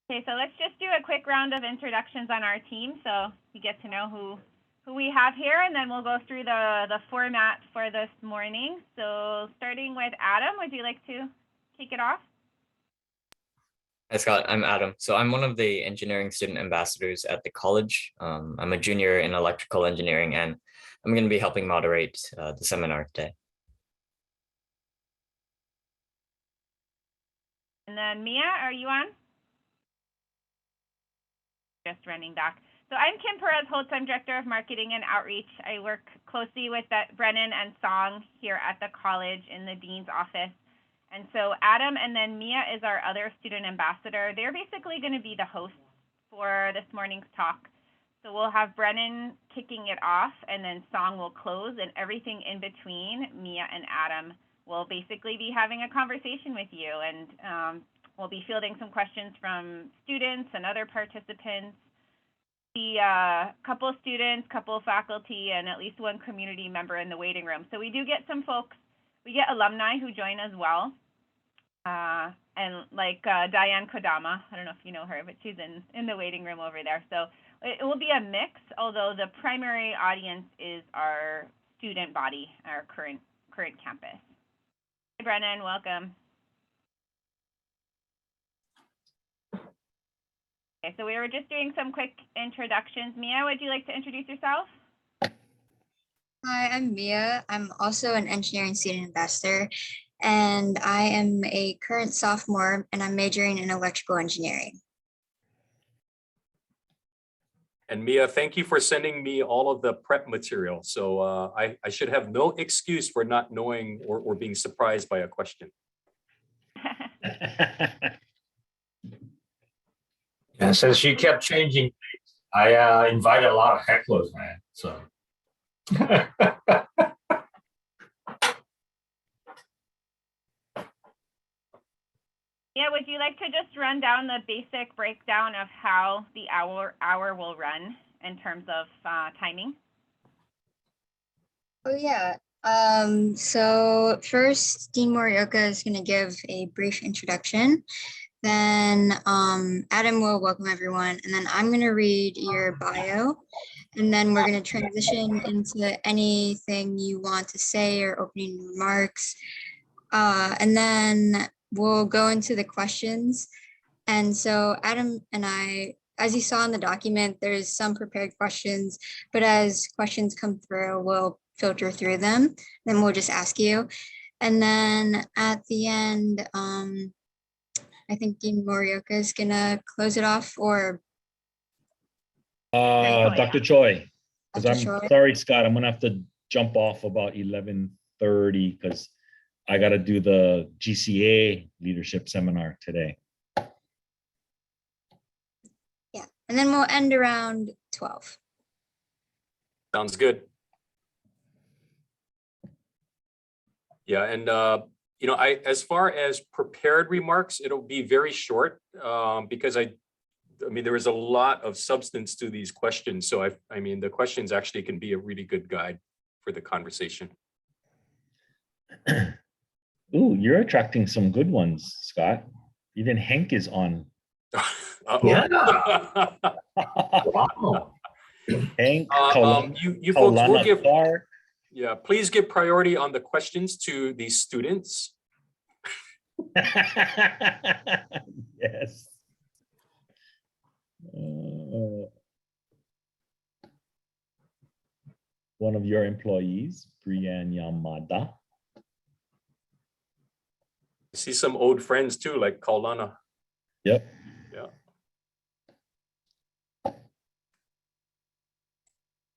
Okay, so let's just do a quick round of introductions on our team so you get to know who we have here, and then we'll go through the format for this morning. So starting with Adam, would you like to kick it off? Hi, Scott. I'm Adam. So I'm one of the engineering student ambassadors at the college. I'm a junior in electrical engineering, and I'm going to be helping moderate the seminar today. And then Mia, are you on? Just running back. So I'm Kim Perez-Holtz. I'm Director of Marketing and Outreach. I work closely with Brennan and Song here at the college in the Dean's office. And so Adam and then Mia is our other student ambassador. They're basically going to be the hosts for this morning's talk. So we'll have Brennan kicking it off, and then Song will close, and everything in between, Mia and Adam will basically be having a conversation with you. And we'll be fielding some questions from students and other participants. Couple students, couple faculty, and at least one community member in the waiting room. So we do get some folks, we get alumni who join as well. And like Diane Kodama, I don't know if you know her, but she's in the waiting room over there. So it will be a mix, although the primary audience is our student body, our current campus. Hi, Brennan, welcome. Okay, so we were just doing some quick introductions. Mia, would you like to introduce yourself? Hi, I'm Mia. I'm also an engineering student ambassador, and I am a current sophomore, and I'm majoring in electrical engineering. And Mia, thank you for sending me all of the prep material. So I should have no excuse for not knowing or being surprised by a question. And since you kept changing, I invited a lot of hecklers, man. So. Yeah, would you like to just run down the basic breakdown of how the hour will run in terms of timing? Oh, yeah. So first, Dean Morioka is going to give a brief introduction. Then Adam will welcome everyone, and then I'm going to read your bio, and then we're going to transition into anything you want to say or opening remarks. And then we'll go into the questions. And so Adam and I, as you saw in the document, there's some prepared questions, but as questions come through, we'll filter through them, then we'll just ask you. And then at the end, I think Dean Morioka is gonna close it off, or Dr. Choi, because Dr. I'm Choi. sorry, Scott, I'm gonna have to jump off about 11:30 because I got to do the GCA leadership seminar today. Yeah, and then we'll end around 12. Sounds good. Yeah, and you know, as far as prepared remarks, it'll be very short because I mean, there is a lot of substance to these questions. So I mean, the questions actually can be a really good guide for the conversation. Ooh, you're attracting some good ones, Scott. Even Hank is on. Yeah. Wow. Hank, you folks will give, Clark. yeah, please give priority on the questions to the students. Yes. One of your employees, Brianne Yamada. I see some old friends too, like Kaulana. Yep. Yeah.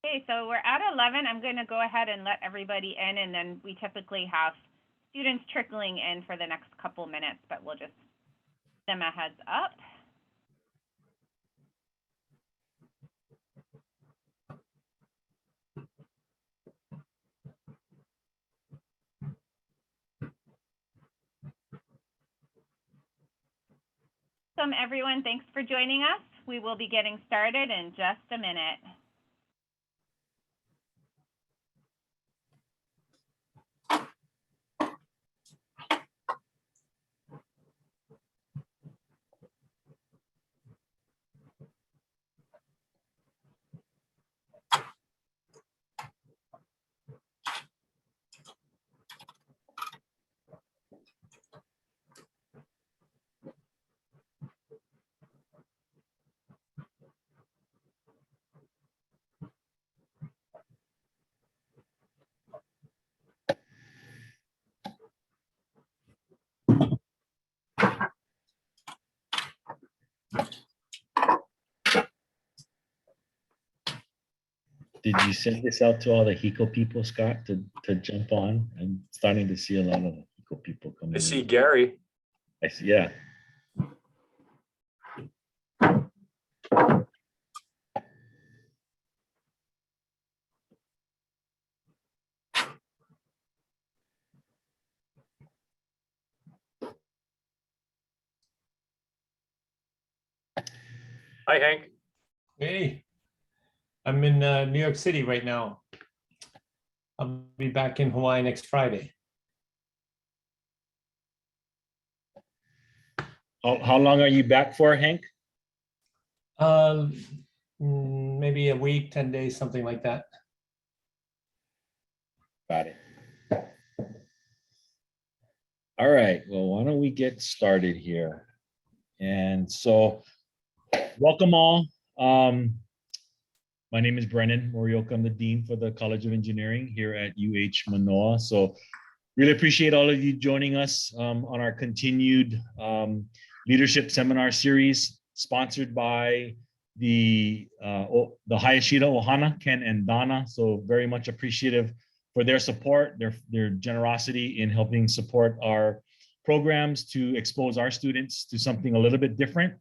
Okay, so we're at 11. I'm going to go ahead and let everybody in, and then we typically have students trickling in for the next couple minutes, but we'll just give them a heads up. Welcome, everyone. Thanks for joining us. We will be getting started in just a minute. Did you send this out to all the HECO people, Scott, to jump on? I'm starting to see a lot of HECO people coming I see in. Gary. I see, yeah. Hi, Hank. Hey, I'm in New York City right now. I'll be back in Hawaii next Friday. How long are you back for, Hank? Maybe a week, 10 days, something like that. Got it. All right, well, why don't we get started here? And so, welcome all. My name is Brennan Morioka. I'm the Dean for the College of Engineering here at UH Manoa. So really appreciate all of you joining us on our continued leadership seminar series sponsored by the Hayashida Ohana, Ken and Donna. So very much appreciative for their support, their generosity in helping support our programs to expose our students to something a little bit different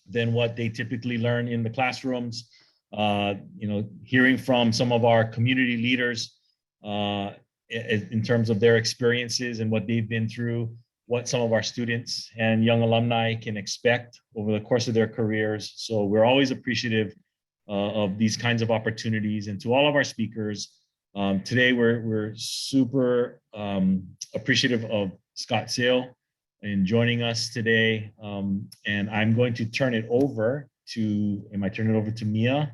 than what they typically learn in the classrooms. Hearing from some of our community leaders in terms of their experiences and what they've been through, what some of our students and young alumni can expect over the course of their careers. So we're always appreciative of these kinds of opportunities. And to all of our speakers, today we're super appreciative of Scott Sale in joining us today. And I'm going to turn it over to, am I turning it over to Mia?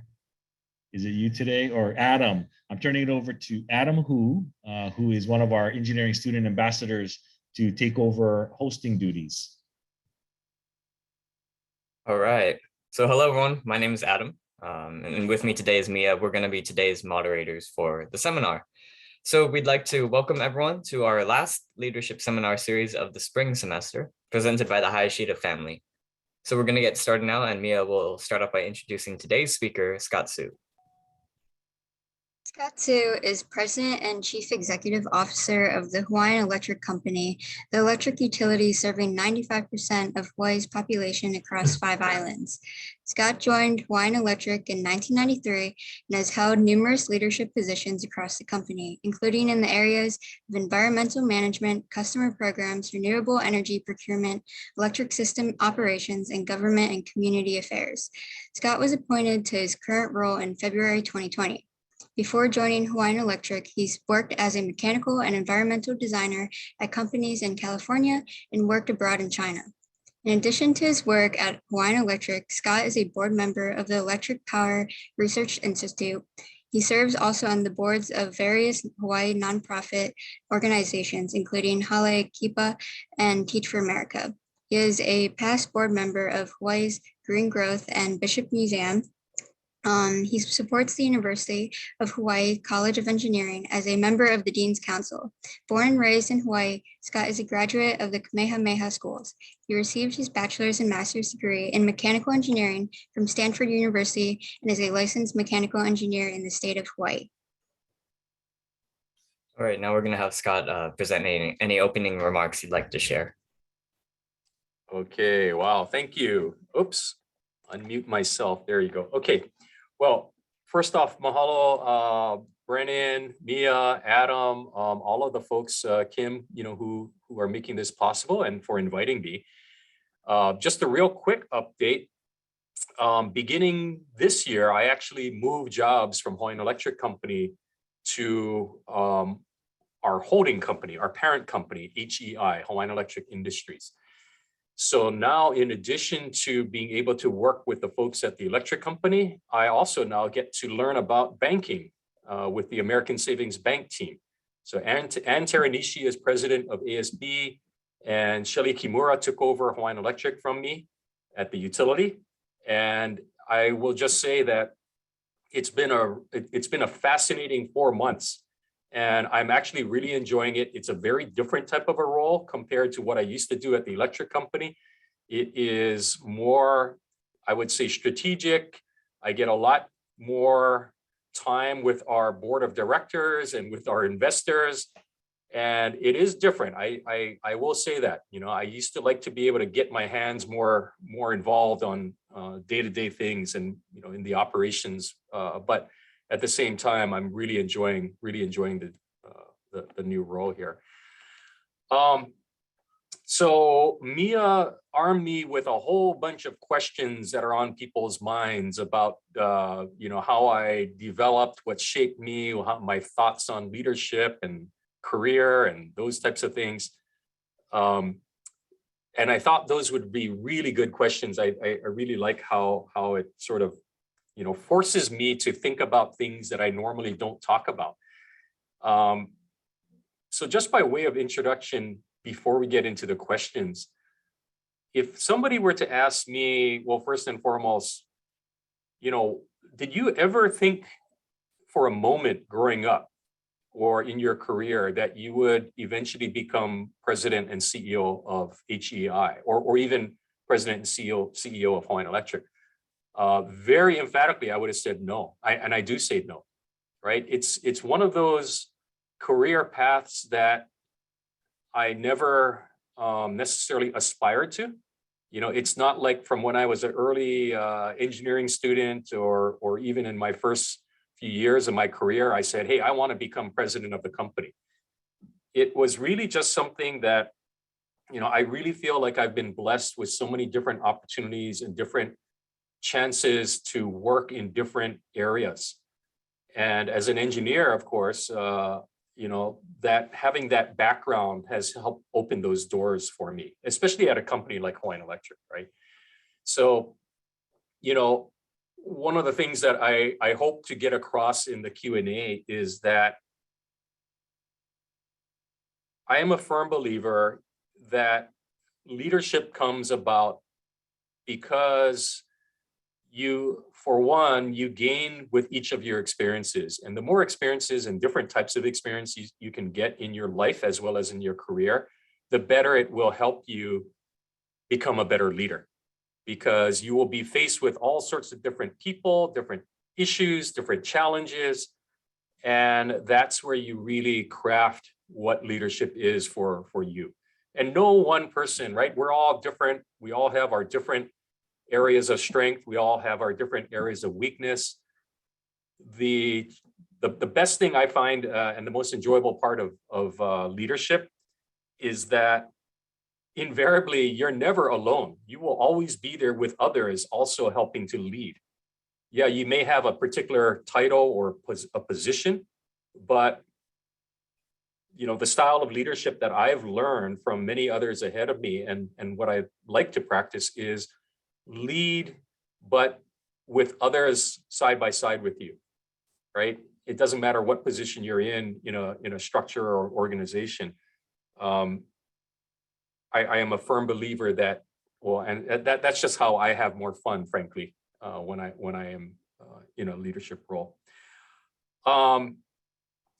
Is it you today or Adam? I'm turning it over to Adam who is one of our engineering student ambassadors to take over hosting duties. All right. So hello, everyone. My name is Adam. And with me today is Mia. We're going to be today's moderators for the seminar. So we'd like to welcome everyone to our last leadership seminar series of the spring semester, presented by the Hayashida family. So we're going to get started now, and Mia will start off by introducing today's speaker, Scott Su. Scott Su is President and Chief Executive Officer of the Hawaiian Electric Company, the electric utility serving 95% of Hawaii's population across 5 islands. Scott joined Hawaiian Electric in 1993 and has held numerous leadership positions across the company, including in the areas of environmental management, customer programs, renewable energy procurement, electric system operations, and government and community affairs. Scott was appointed to his current role in February 2020. Before joining Hawaiian Electric, he's worked as a mechanical and environmental designer at companies in California and worked abroad in China. In addition to his work at Hawaiian Electric, Scott is a board member of the Electric Power Research Institute. He serves also on the boards of various Hawaii nonprofit organizations, including Hale Kipa and Teach for America. He is a past board member of Hawaii's Green Growth and Bishop Museum. He supports the University of Hawaii College of Engineering as a member of the Dean's Council. Born and raised in Hawaii, Scott is a graduate of the Kamehameha Schools. He received his bachelor's and master's degree in mechanical engineering from Stanford University and is a licensed mechanical engineer in the state of Hawaii. All right, now we're going to have Scott present any opening remarks you'd like to share. Okay, wow, thank you. Oops, unmute myself. There you go. Okay, well, first off, mahalo, Brennan, Mia, Adam, all of the folks, Kim, who are making this possible and for inviting me. Just a real quick update. Beginning this year, I actually moved jobs from Hawaiian Electric Company to our holding company, our parent company, HEI, Hawaiian Electric Industries. So now, in addition to being able to work with the folks at the electric company, I also now get to learn about banking with the American Savings Bank team. So Ann Teranishi is president of ASB, and Shelly Kimura took over Hawaiian Electric from me at the utility. And I will just say that it's been a fascinating 4 months. And I'm actually really enjoying it. It's a very different type of a role compared to what I used to do at the electric company. It is more, I would say, strategic. I get a lot more time with our board of directors and with our investors. And it is different. I will say that, you know, I used to like to be able to get my hands more involved on day-to-day things and, you know, in the operations. But at the same time, I'm really enjoying the new role here. So Mia armed me with a whole bunch of questions that are on people's minds about, you know, how I developed, what shaped me, my thoughts on leadership and career and those types of things. And I thought those would be really good questions. I really like how it sort of, you know, forces me to think about things that I normally don't talk about. So just by way of introduction, before we get into the questions, if somebody were to ask me, well, first and foremost, you know, did you ever think for a moment growing up or in your career that you would eventually become president and CEO of HEI, or even president and CEO of Hawaiian Electric? Very emphatically, I would have said no. And I do say no, right? It's one of those career paths that I never necessarily aspired to. You know, it's not like from when I was an early engineering student or even in my first few years of my career, I said, hey, I want to become president of the company. It was really just something that, you know, I really feel like I've been blessed with so many different opportunities and different chances to work in different areas. And as an engineer, of course, you know, that having that background has helped open those doors for me, especially at a company like Hawaiian Electric, right? So, you know, one of the things that I hope to get across in the Q&A is that I am a firm believer that leadership comes about because you, for one, you gain with each of your experiences. And the more experiences and different types of experiences you can get in your life as well as in your career, the better it will help you become a better leader. Because you will be faced with all sorts of different people, different issues, different challenges. And that's where you really craft what leadership is for you. And no one person, right? We're all different. We all have our different areas of strength. We all have our different areas of weakness. The best thing I find and the most enjoyable part of leadership is that invariably, you're never alone. You will always be there with others also helping to lead. Yeah, you may have a particular title or a position, but you know, the style of leadership that I've learned from many others ahead of me and what I like to practice is lead, but with others side by side with you, right? It doesn't matter what position you're in a structure or organization. I am a firm believer that, well, and that's just how I have more fun, frankly, when I am in a leadership role.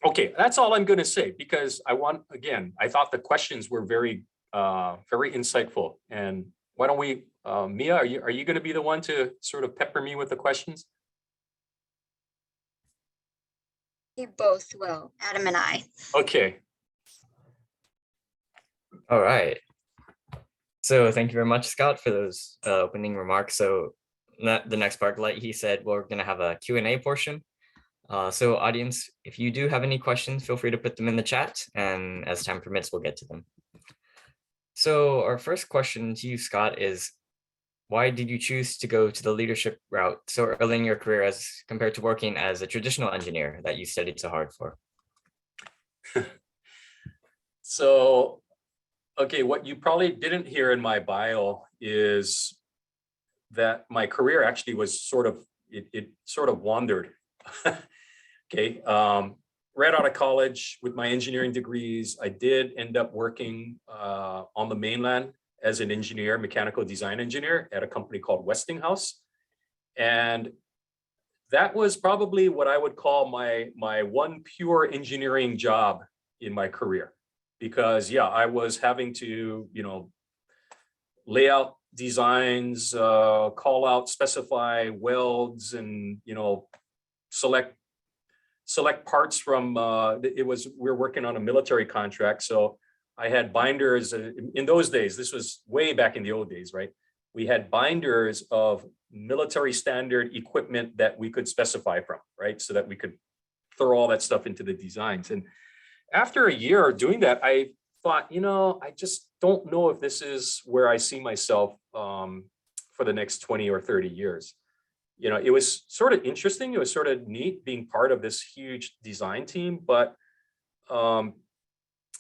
Okay, that's all I'm going to say because I thought the questions were very insightful. And why don't we, Mia, are you going to be the one to sort of pepper me with the questions? We both will, Adam and I. Okay. All right. So thank you very much, Scott, for those opening remarks. So the next part, like he said, we're going to have a Q&A portion. So audience, if you do have any questions, feel free to put them in the chat, and as time permits, we'll get to them. So our first question to you, Scott, is why did you choose to go to the leadership route so early in your career as compared to working as a traditional engineer that you studied so hard for? So, okay, what you probably didn't hear in my bio is that my career actually was sort of wandered. Okay, right out of college with my engineering degrees, I did end up working on the mainland as an engineer, mechanical design engineer at a company called Westinghouse. And that was probably what I would call my one pure engineering job in my career. Because yeah, I was having to, lay out designs, call out, specify welds, and select select parts from, we were working on a military contract. So I had binders in those days. This was way back in the old days, right? We had binders of military standard equipment that we could specify from, right? So that we could throw all that stuff into the designs. And after a year doing that, I thought, I just don't know if this is where I see myself for the next 20 or 30 years. It was sort of interesting. It was sort of neat being part of this huge design team, but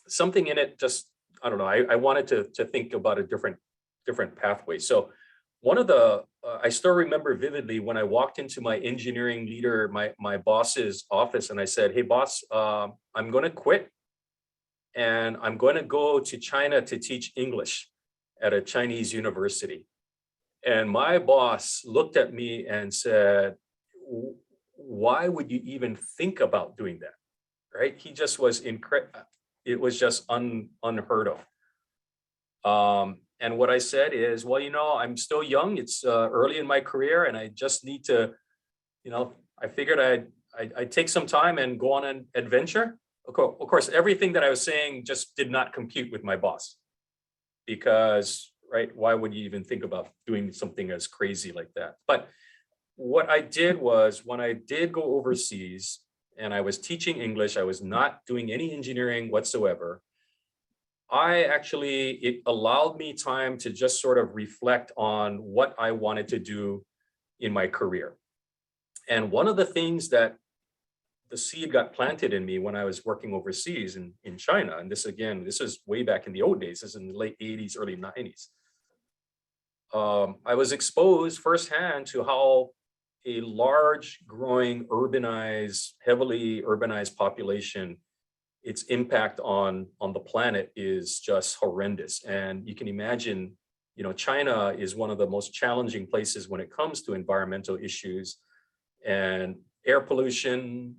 something in it just, I don't know, I wanted to think about a different pathway. So one of the, I still remember vividly when I walked into my engineering leader, my boss's office, and I said, hey boss, I'm going to quit and I'm going to go to China to teach English at a Chinese university. And my boss looked at me and said, why would you even think about doing that? Right? He just was it was just unheard of. And what I said is, well, I'm still young. It's early in my career, and I just need to, I figured I'd take some time and go on an adventure. Of course, everything that I was saying just did not compute with my boss, because, right, why would you even think about doing something as crazy like that? But what I did was, when I did go overseas and I was teaching English, I was not doing any engineering whatsoever. It allowed me time to just sort of reflect on what I wanted to do in my career. And one of the things that the seed got planted in me when I was working overseas in China, and this is way back in the old days, this is in the late 80s, early 90s. I was exposed firsthand to how a large, growing, heavily urbanized population, its impact on the planet is just horrendous. And you can imagine, China is one of the most challenging places when it comes to environmental issues and air pollution,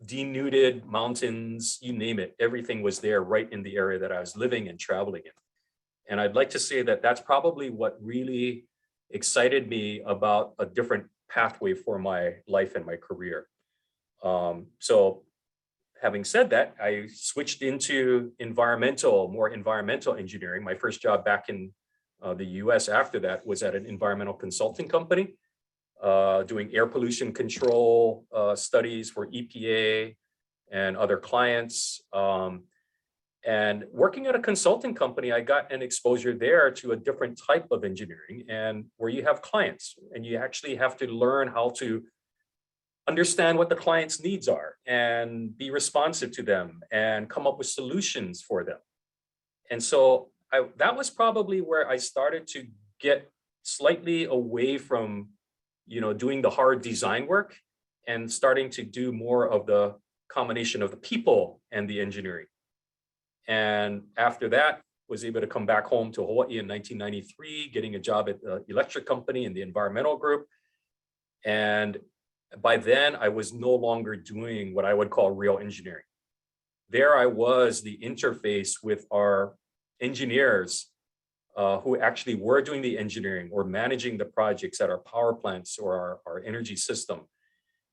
denuded mountains, you name it, everything was there right in the area that I was living and traveling in. And I'd like to say that that's probably what really excited me about a different pathway for my life and my career. So having said that, I switched into more environmental engineering. My first job back in the US after that was at an environmental consulting company, doing air pollution control studies for EPA and other clients. And working at a consulting company, I got an exposure there to a different type of engineering, and where you have clients and you actually have to learn how to understand what the client's needs are and be responsive to them and come up with solutions for them. And so that was probably where I started to get slightly away from, doing the hard design work and starting to do more of the combination of the people and the engineering. And after that, was able to come back home to Hawaii in 1993, getting a job at the electric company in the environmental group. And by then, I was no longer doing what I would call real engineering. There I was the interface with our engineers who actually were doing the engineering or managing the projects at our power plants or our energy system.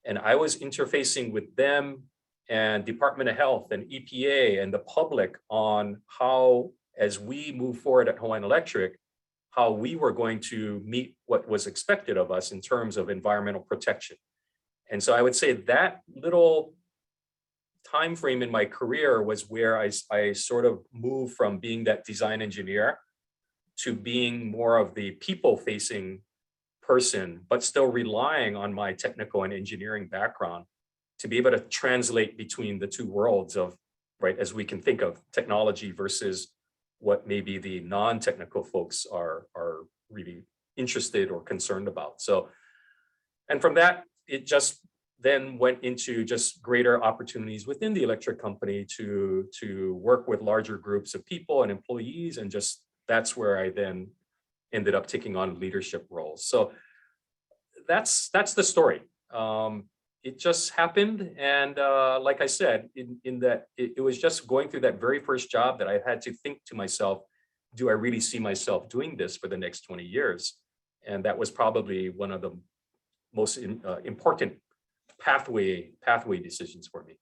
And I was interfacing with them and Department of Health and EPA and the public on how, as we move forward at Hawaiian Electric, how we were going to meet what was expected of us in terms of environmental protection. And so I would say that little time frame in my career was where I sort of moved from being that design engineer to being more of the people-facing person, but still relying on my technical and engineering background to be able to translate between the two worlds of, right, as we can think of technology versus what maybe the non-technical folks are really interested or concerned about. So, and from that, it just then went into just greater opportunities within the electric company to work with larger groups of people and employees. And just, that's where I then ended up taking on leadership roles. So that's the story. It just happened. And like I said, in that it was just going through that very first job that I had to think to myself, do I really see myself doing this for the next 20 years? And that was probably one of the most important pathway decisions for me.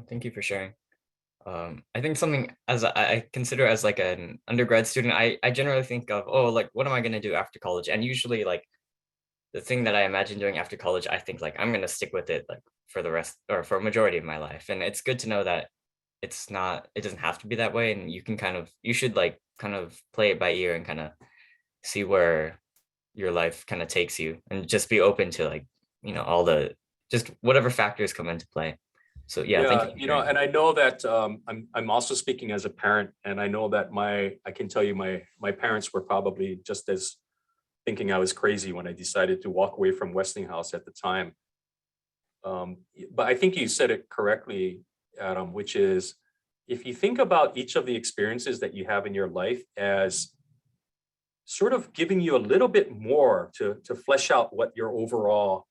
Thank you for sharing. I think something as I consider as like an undergrad student, I generally think of, oh, like, what am I going to do after college? And usually like the thing that I imagine doing after college, I think like I'm going to stick with it like for the rest or for a majority of my life. And it's good to know that it doesn't have to be that way. And you should like kind of play it by ear and kind of see where your life kind of takes you, and just be open to like, all the, just whatever factors come into play. So yeah, thank you. You know, and I know that I'm also speaking as a parent, and I know that I can tell you my parents were probably just as thinking I was crazy when I decided to walk away from Westinghouse at the time. But I think you said it correctly, Adam, which is, if you think about each of the experiences that you have in your life as sort of giving you a little bit more to flesh out what your overall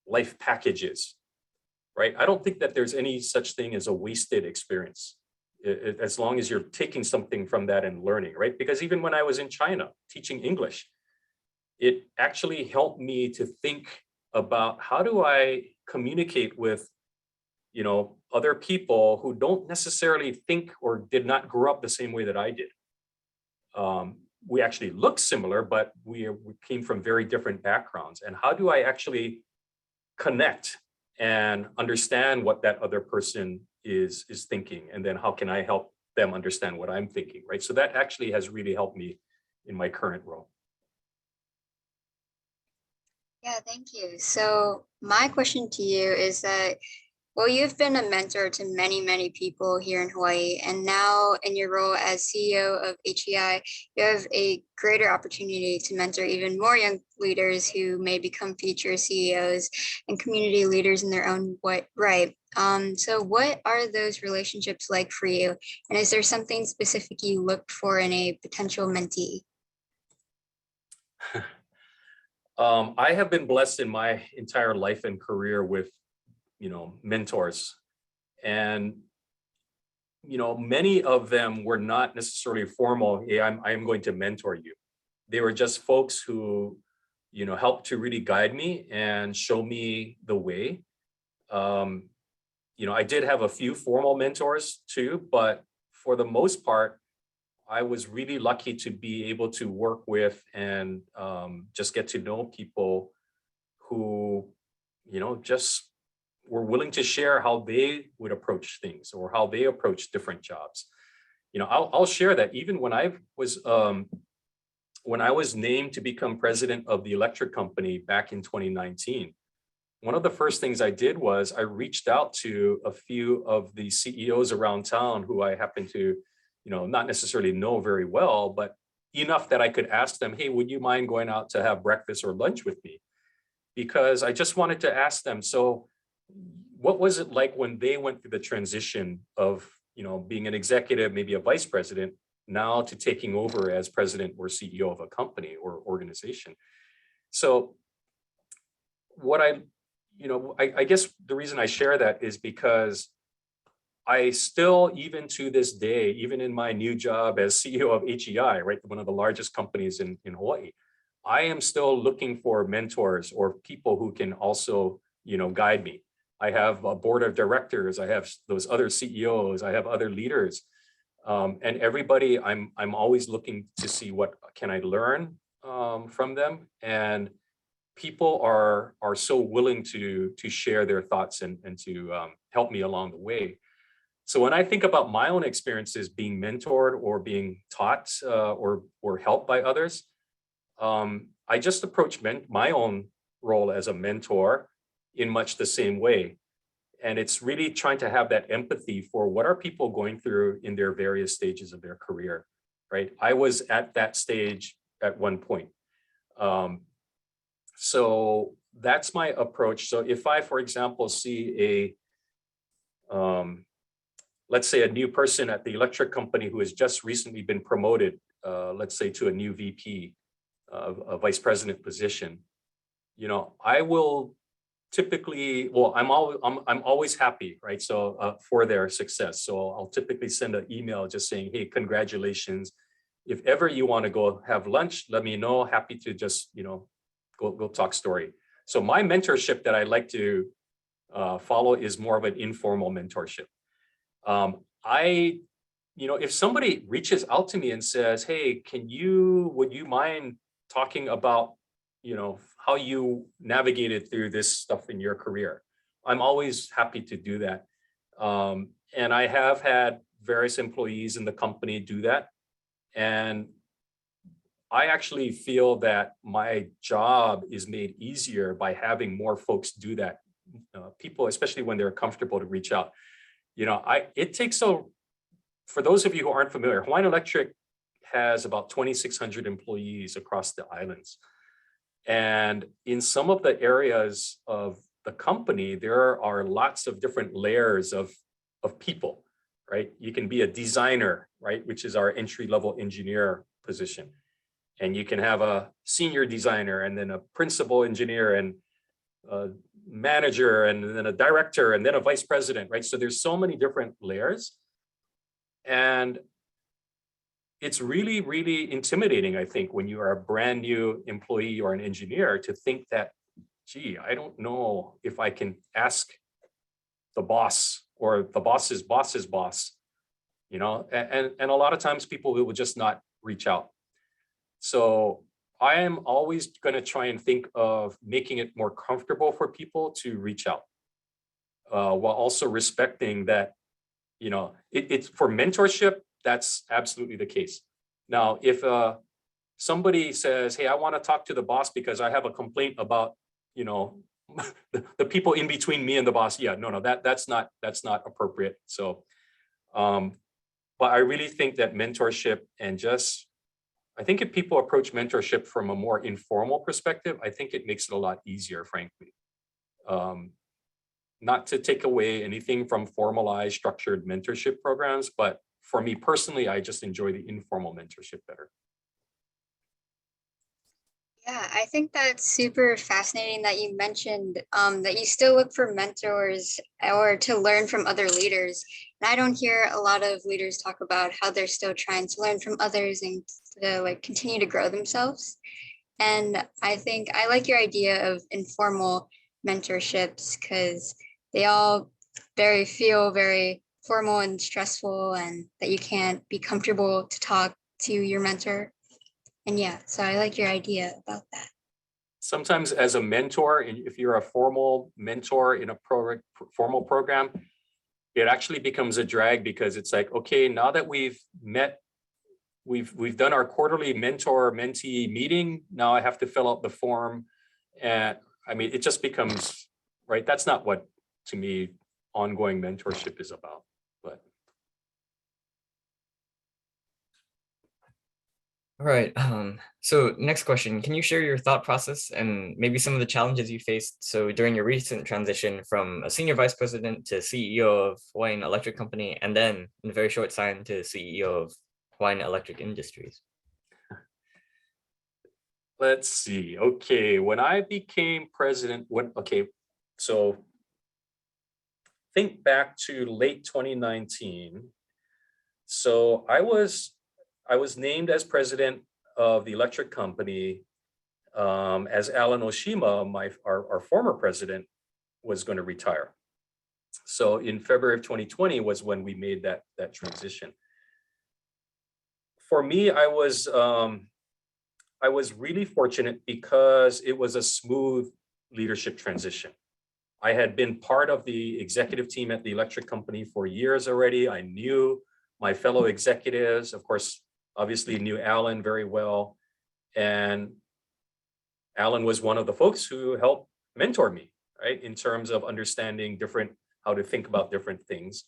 life package is, right? I don't think that there's any such thing as a wasted experience, as long as you're taking something from that and learning, right? Because even when I was in China teaching English, it actually helped me to think about, how do I communicate with, other people who don't necessarily think or did not grow up the same way that I did. We actually look similar, but we came from very different backgrounds. And how do I actually connect and understand what that other person is thinking, and then how can I help them understand what I'm thinking, right? So that actually has really helped me in my current role. Yeah, thank you. So my question to you is that, well, you've been a mentor to many, many people here in Hawaii, and now in your role as CEO of HEI, you have a greater opportunity to mentor even more young leaders who may become future CEOs and community leaders in their own right. So what are those relationships like for you? And is there something specific you look for in a potential mentee? I have been blessed in my entire life and career with, mentors, and, many of them were not necessarily formal. Hey, I'm going to mentor you. They were just folks who, helped to really guide me and show me the way. I did have a few formal mentors too, but for the most part, I was really lucky to be able to work with and just get to know people who, just were willing to share how they would approach things or how they approach different jobs. I'll share that even when I was named to become president of the electric company back in 2019, one of the first things I did was I reached out to a few of the CEOs around town who I happened to, not necessarily know very well, but enough that I could ask them, hey, would you mind going out to have breakfast or lunch with me? Because I just wanted to ask them, so what was it like when they went through the transition of, being an executive, maybe a vice president, now to taking over as president or CEO of a company or organization? So what I guess the reason I share that is because I still, even to this day, even in my new job as CEO of HEI, right, one of the largest companies in Hawaii, I am still looking for mentors or people who can also, guide me. I have a board of directors, I have those other CEOs, I have other leaders, and everybody, I'm always looking to see what can I learn from them. And people are so willing to share their thoughts and to help me along the way. So when I think about my own experiences being mentored or being taught or helped by others, I just approach my own role as a mentor in much the same way. And it's really trying to have that empathy for what are people going through in their various stages of their career, right? I was at that stage at one point. So that's my approach. So if I, for example, see let's say a new person at the electric company who has just recently been promoted, let's say to a new VP, a vice president position, I will typically, well, I'm always happy, right? So for their success. So I'll typically send an email just saying, hey, congratulations. If ever you want to go have lunch, let me know. Happy to just, go talk story. So my mentorship that I like to follow is more of an informal mentorship. If somebody reaches out to me and says, hey, would you mind talking about, how you navigated through this stuff in your career? I'm always happy to do that. And I have had various employees in the company do that. And I actually feel that my job is made easier by having more folks do that. People, especially when they're comfortable to reach out. For those of you who aren't familiar, Hawaiian Electric has about 2,600 employees across the islands. And in some of the areas of the company, there are lots of different layers of people, right? You can be a designer, right? Which is our entry-level engineer position. And you can have a senior designer and then a principal engineer and a manager and then a director and then a vice president, right? So there's so many different layers. And it's really, really intimidating, I think, when you are a brand new employee or an engineer to think that, gee, I don't know if I can ask the boss or the boss's boss's boss, and a lot of times people will just not reach out. So I am always going to try and think of making it more comfortable for people to reach out, while also respecting that, it's for mentorship, that's absolutely the case. Now, if somebody says, hey, I want to talk to the boss because I have a complaint about, the people in between me and the boss, yeah, no, that's not appropriate. So, but I really think that mentorship and I think if people approach mentorship from a more informal perspective, I think it makes it a lot easier, frankly. Not to take away anything from formalized, structured mentorship programs, but for me personally, I just enjoy the informal mentorship better. Yeah, I think that's super fascinating that you mentioned that you still look for mentors or to learn from other leaders. And I don't hear a lot of leaders talk about how they're still trying to learn from others and to continue to grow themselves. And I think I like your idea of informal mentorships because they all feel very formal and stressful, and that you can't be comfortable to talk to your mentor. And yeah, so I like your idea about that. Sometimes as a mentor, and if you're a formal mentor in a formal program, it actually becomes a drag because it's like, okay, now that we've met, we've done our quarterly mentor-mentee meeting, now I have to fill out the form. And I mean, it just becomes, right? That's not what, to me, ongoing mentorship is about. But All right. So next question, can you share your thought process and maybe some of the challenges you faced? So during your recent transition from a senior vice president to CEO of Hawaiian Electric Company, and then in a very short time to CEO of Hawaiian Electric Industries. let's see. Okay, when I became president, so think back to late 2019. So I was named as president of the electric company, as Alan Oshima, our former president, was going to retire. So in February of 2020 was when we made that transition. For me, I was really fortunate because it was a smooth leadership transition. I had been part of the executive team at the electric company for years already. I knew my fellow executives, of course, obviously knew Alan very well. And Alan was one of the folks who helped mentor me, right? In terms of understanding how to think about different things.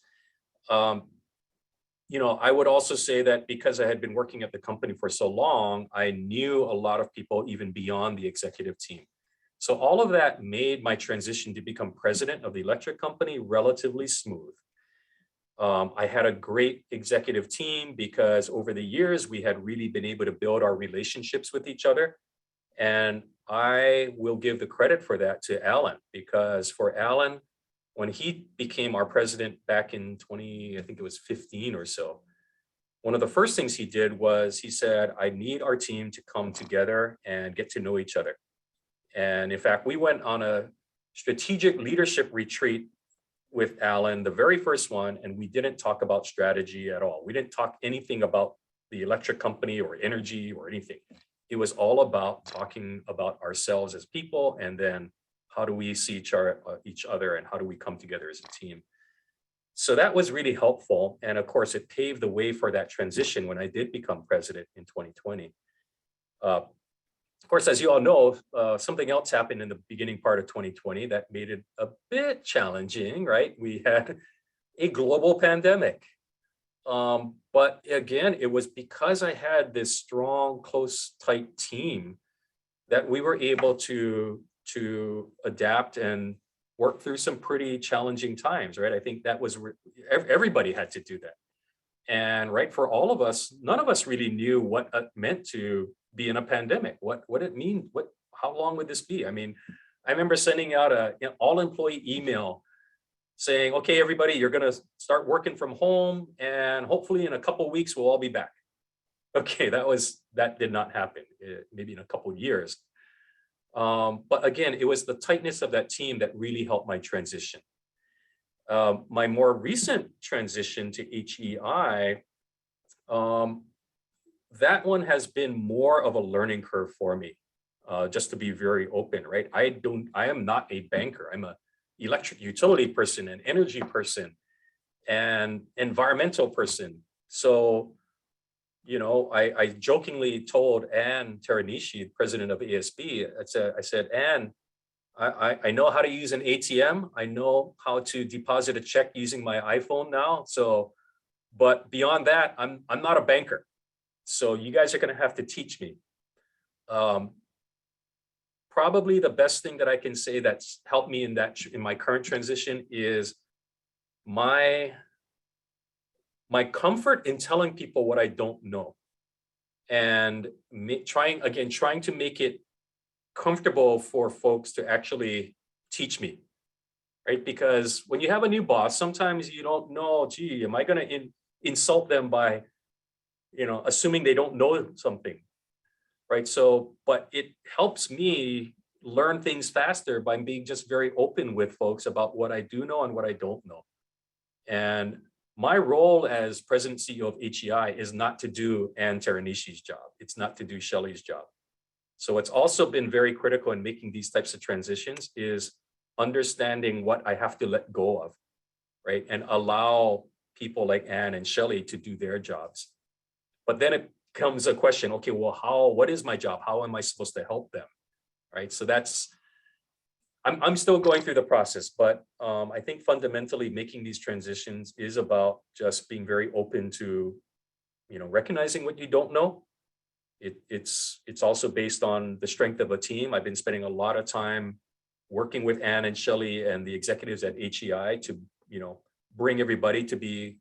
I would also say that because I had been working at the company for so long, I knew a lot of people even beyond the executive team. So all of that made my transition to become president of the electric company relatively smooth. I had a great executive team because over the years, we had really been able to build our relationships with each other. And I will give the credit for that to Alan, because for Alan, when he became our president back in 2015 or so, one of the first things he did was he said, I need our team to come together and get to know each other. And in fact, we went on a strategic leadership retreat with Alan, the very first one, and we didn't talk about strategy at all. We didn't talk anything about the electric company or energy or anything. It was all about talking about ourselves as people, and then how do we see each other and how do we come together as a team. So that was really helpful. And of course, it paved the way for that transition when I did become president in 2020. Of course, as you all know, something else happened in the beginning part of 2020 that made it a bit challenging, right? We had a global pandemic. But again, it was because I had this strong, close, tight team that we were able to adapt and work through some pretty challenging times, right? I think that was, everybody had to do that. And right, for all of us, none of us really knew what it meant to be in a pandemic, what it mean, how long would this be? I mean, I remember sending out an all-employee email saying, okay, everybody, you're gonna start working from home and hopefully in a couple of weeks, we'll all be back. Okay, that did not happen, maybe in a couple of years. But again, it was the tightness of that team that really helped my transition. My more recent transition to HEI, that one has been more of a learning curve for me, just to be very open, right? I am not a banker. I'm a electric utility person, an energy person, and environmental person. So, you know, I jokingly told Ann Teranishi, president of ASB, I said, Ann, I know how to use an ATM. I know how to deposit a check using my iPhone now. So, but beyond that, I'm not a banker. So you guys are going to have to teach me. Probably the best thing that I can say that's helped me in my current transition is my comfort in telling people what I don't know, and trying to make it comfortable for folks to actually teach me, right? Because when you have a new boss, sometimes you don't know, gee, am I going to insult them by, you know, assuming they don't know something, right? So, but it helps me learn things faster by being just very open with folks about what I do know and what I don't know. And my role as president CEO of HEI is not to do Ann Teranishi's job. It's not to do Shelley's job. So it's also been very critical in making these types of transitions is understanding what I have to let go of, right? And allow people like Ann and Shelley to do their jobs. But then it comes a question, okay, well, what is my job? How am I supposed to help them, right? So I'm still going through the process, but I think fundamentally making these transitions is about just being very open to, you know, recognizing what you don't know. It's also based on the strength of a team. I've been spending a lot of time working with Ann and Shelley and the executives at HEI to, you know, bring everybody to be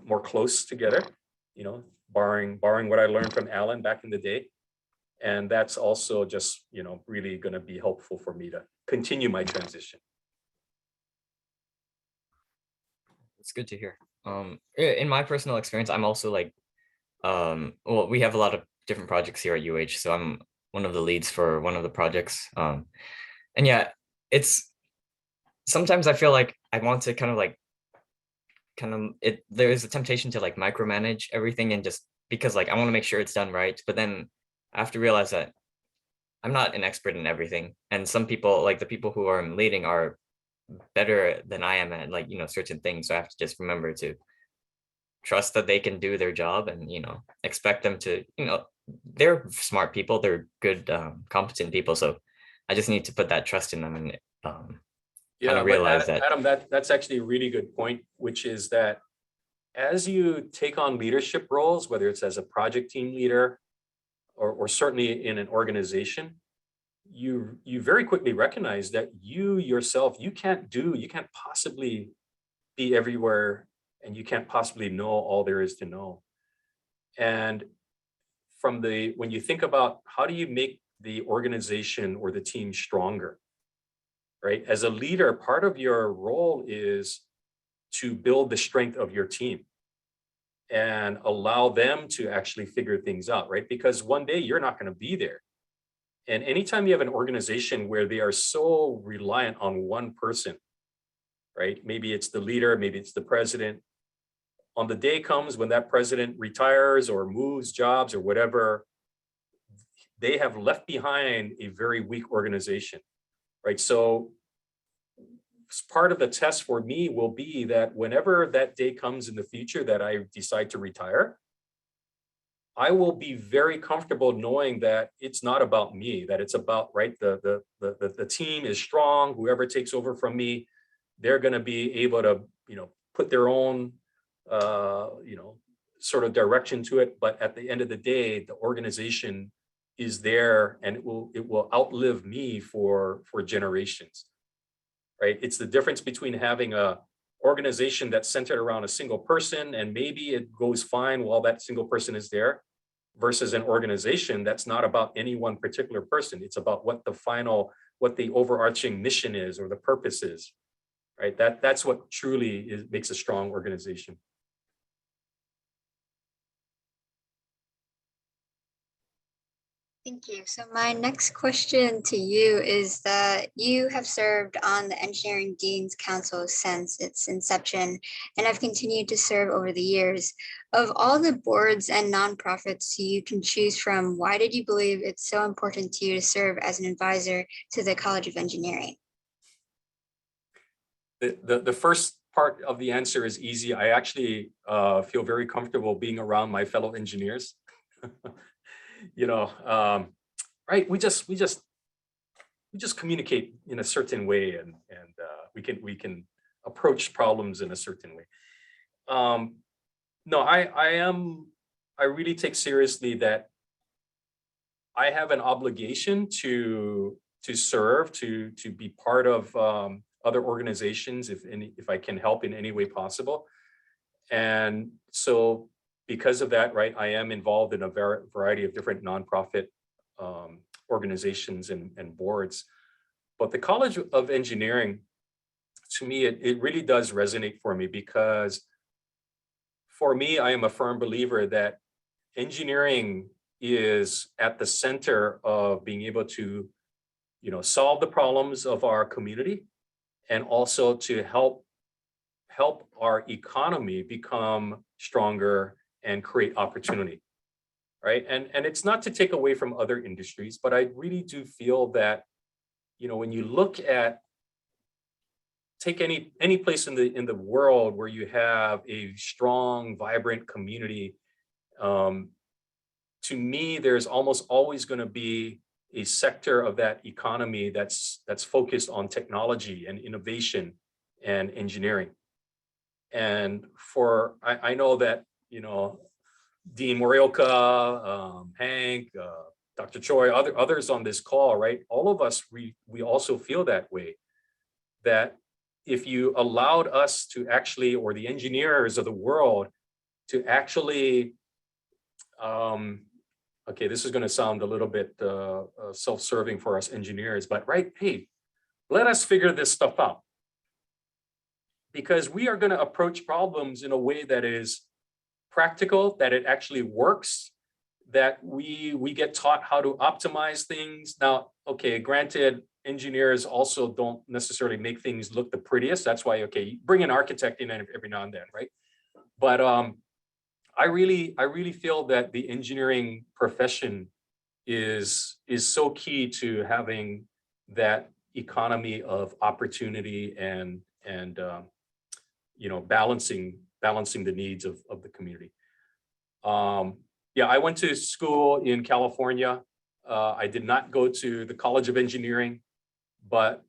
more close together, you know, barring what I learned from Alan back in the day. And that's also just, you know, really going to be helpful for me to continue my transition. It's good to hear. In my personal experience, I'm also like, well, we have a lot of different projects here at UH, so I'm one of the leads for one of the projects. And yeah, it's sometimes I feel like I want to there's a temptation to like micromanage everything, and just because like I want to make sure it's done right, but then I have to realize that I'm not an expert in everything, and some people, like the people who I'm leading, are better than I am at, like, you know, certain things. So I have to just remember to trust that they can do their job, and, you know, expect them to, you know, they're smart people, they're good, competent people. So I just need to put that trust in them, and Yeah, realize but Adam, that's actually a really good point, which is that as you take on leadership roles, whether it's as a project team leader or certainly in an organization, you very quickly recognize that you yourself, you can't possibly be everywhere, and you can't possibly know all there is to know. And when you think about how do you make the organization or the team stronger, right? As a leader, part of your role is to build the strength of your team and allow them to actually figure things out, right? Because one day you're not going to be there. And anytime you have an organization where they are so reliant on one person, right? Maybe it's the leader, maybe it's the president. On the day comes when that president retires or moves jobs or whatever, they have left behind a very weak organization, right? So part of the test for me will be that whenever that day comes in the future that I decide to retire, I will be very comfortable knowing that it's not about me, that it's about, right, the team is strong. Whoever takes over from me, they're going to be able to, put their own, sort of direction to it. But at the end of the day, the organization is there, and it will outlive me for generations, right? It's the difference between having a organization that's centered around a single person, and maybe it goes fine while that single person is there, versus an organization that's not about any one particular person. It's about what the overarching mission is, or the purpose is, right? That's what truly makes a strong organization. Thank you. So my next question to you is that you have served on the Engineering Dean's Council since its inception and have continued to serve over the years. Of all the boards and nonprofits you can choose from, why did you believe it's so important to you to serve as an advisor to the College of Engineering? The first part of the answer is easy. I actually feel very comfortable being around my fellow engineers. Right? We just communicate in a certain way, and we can approach problems in a certain way. No, I really take seriously that I have an obligation to serve, to be part of other organizations if I can help in any way possible. And so because of that, right, I am involved in a variety of different nonprofit organizations and boards. But the College of Engineering, to me, it really does resonate for me, because for me, I am a firm believer that engineering is at the center of being able to, solve the problems of our community, and also to help our economy become stronger and create opportunity, right? And it's not to take away from other industries, but I really do feel that, when you look at, take any place in the world where you have a strong, vibrant community, to me, there's almost always going to be a sector of that economy that's focused on technology and innovation and engineering. And I know that, Dean Morioka, Hank, Dr. Choi, others on this call, right? All of us, we also feel that way, that if you allowed us to actually, or the engineers of the world to actually, okay, this is going to sound a little bit self-serving for us engineers, but right, hey, let us figure this stuff out. Because we are going to approach problems in a way that is practical, that it actually works, that we get taught how to optimize things. Now, okay, granted, engineers also don't necessarily make things look the prettiest. That's why, okay, you bring an architect in every now and then, right? But I really feel that the engineering profession is so key to having that economy of opportunity and balancing the needs of the community. Yeah, I went to school in California. I did not go to the College of Engineering, but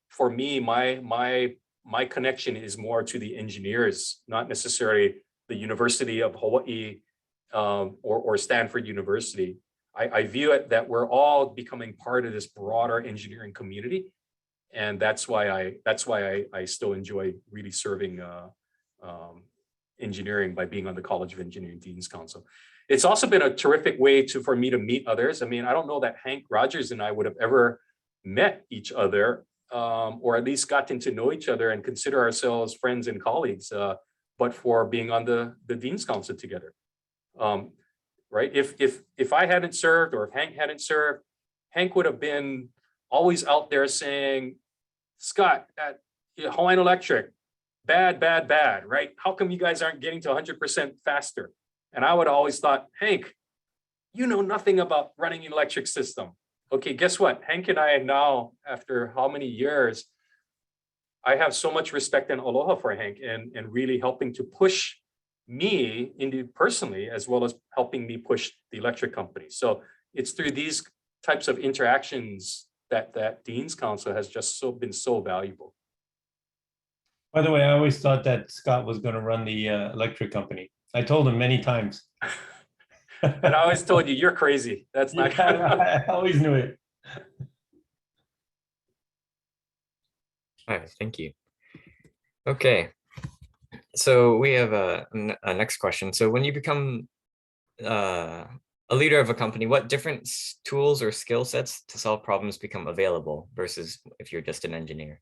for me, my connection is more to the engineers, not necessarily the University of Hawaii or Stanford University. I view it that we're all becoming part of this broader engineering community, and that's why I still enjoy really serving engineering by being on the College of Engineering Dean's Council. It's also been a terrific way for me to meet others. I mean, I don't know that Hank Rogers and I would have ever met each other, or at least gotten to know each other and consider ourselves friends and colleagues, but for being on the Dean's Council together. Right? If I hadn't served, or if Hank hadn't served, Hank would have been always out there saying, Scott, at Hawaiian Electric, bad, bad, bad, right? How come you guys aren't getting to 100% faster? And I would have always thought, Hank, you know nothing about running an electric system. Okay, guess what? Hank and I now, after how many years, I have so much respect and aloha for Hank and really helping to push me into personally, as well as helping me push the electric company. So it's through these types of interactions that Dean's Council has just been so valuable. By the way, I always thought that Scott was going to run the electric company. I told him many times. And I always told you, you're crazy. That's not. Yeah, I always knew it. All right, thank you. Okay, so we have a next question. So when you become a leader of a company, what different tools or skill sets to solve problems become available versus if you're just an engineer?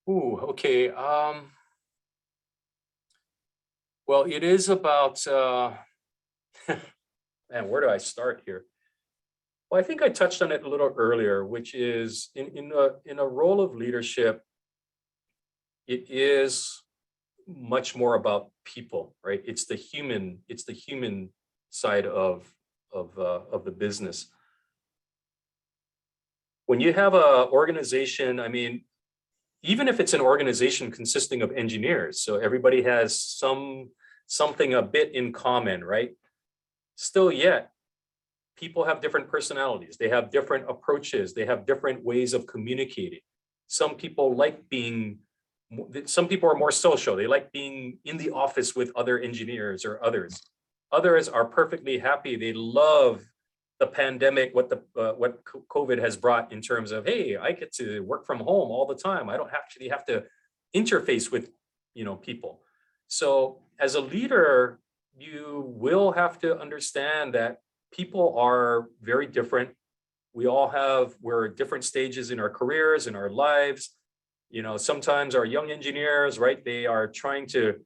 Ooh, okay. Well, it is about, man, where do I start here? Well, I think I touched on it a little earlier, which is in a role of leadership, it is much more about people, right? It's the human side of the business. When you have a organization, I mean, even if it's an organization consisting of engineers, so everybody has something a bit in common, right? Still yet, people have different personalities. They have different approaches. They have different ways of communicating. Some people are more social. They like being in the office with other engineers or others. Others are perfectly happy. They love the pandemic, what COVID has brought in terms of, hey, I get to work from home all the time. I don't actually have to interface with, people. So as a leader, you will have to understand that people are very different. We're at different stages in our careers, in our lives. Sometimes our young engineers, right, they are trying to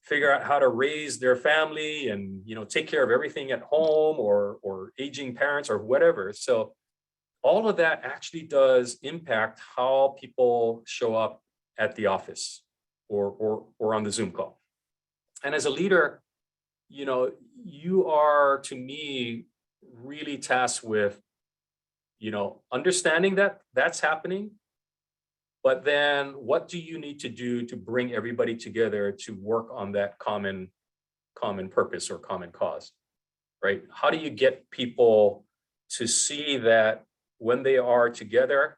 figure out how to raise their family and, take care of everything at home or aging parents or whatever. So all of that actually does impact how people show up at the office or on the Zoom call. And as a leader, you are, to me, really tasked with, understanding that that's happening. But then what do you need to do to bring everybody together to work on that common purpose or common cause, right? How do you get people to see that when they are together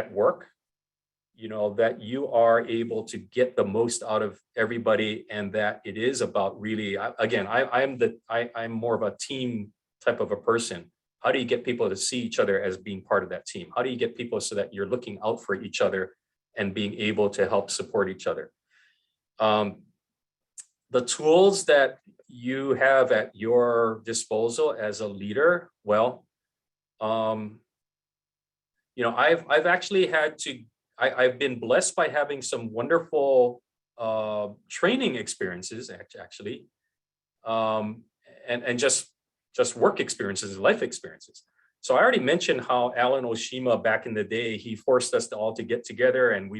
at work, that you are able to get the most out of everybody, and that it is about really, I'm more of a team type of a person. How do you get people to see each other as being part of that team? How do you get people so that you're looking out for each other and being able to help support each other? The tools that you have at your disposal as a leader, well, I've actually I've been blessed by having some wonderful training experiences, actually, and just work experiences, life experiences. So I already mentioned how Alan Oshima back in the day, he forced us all to get together, and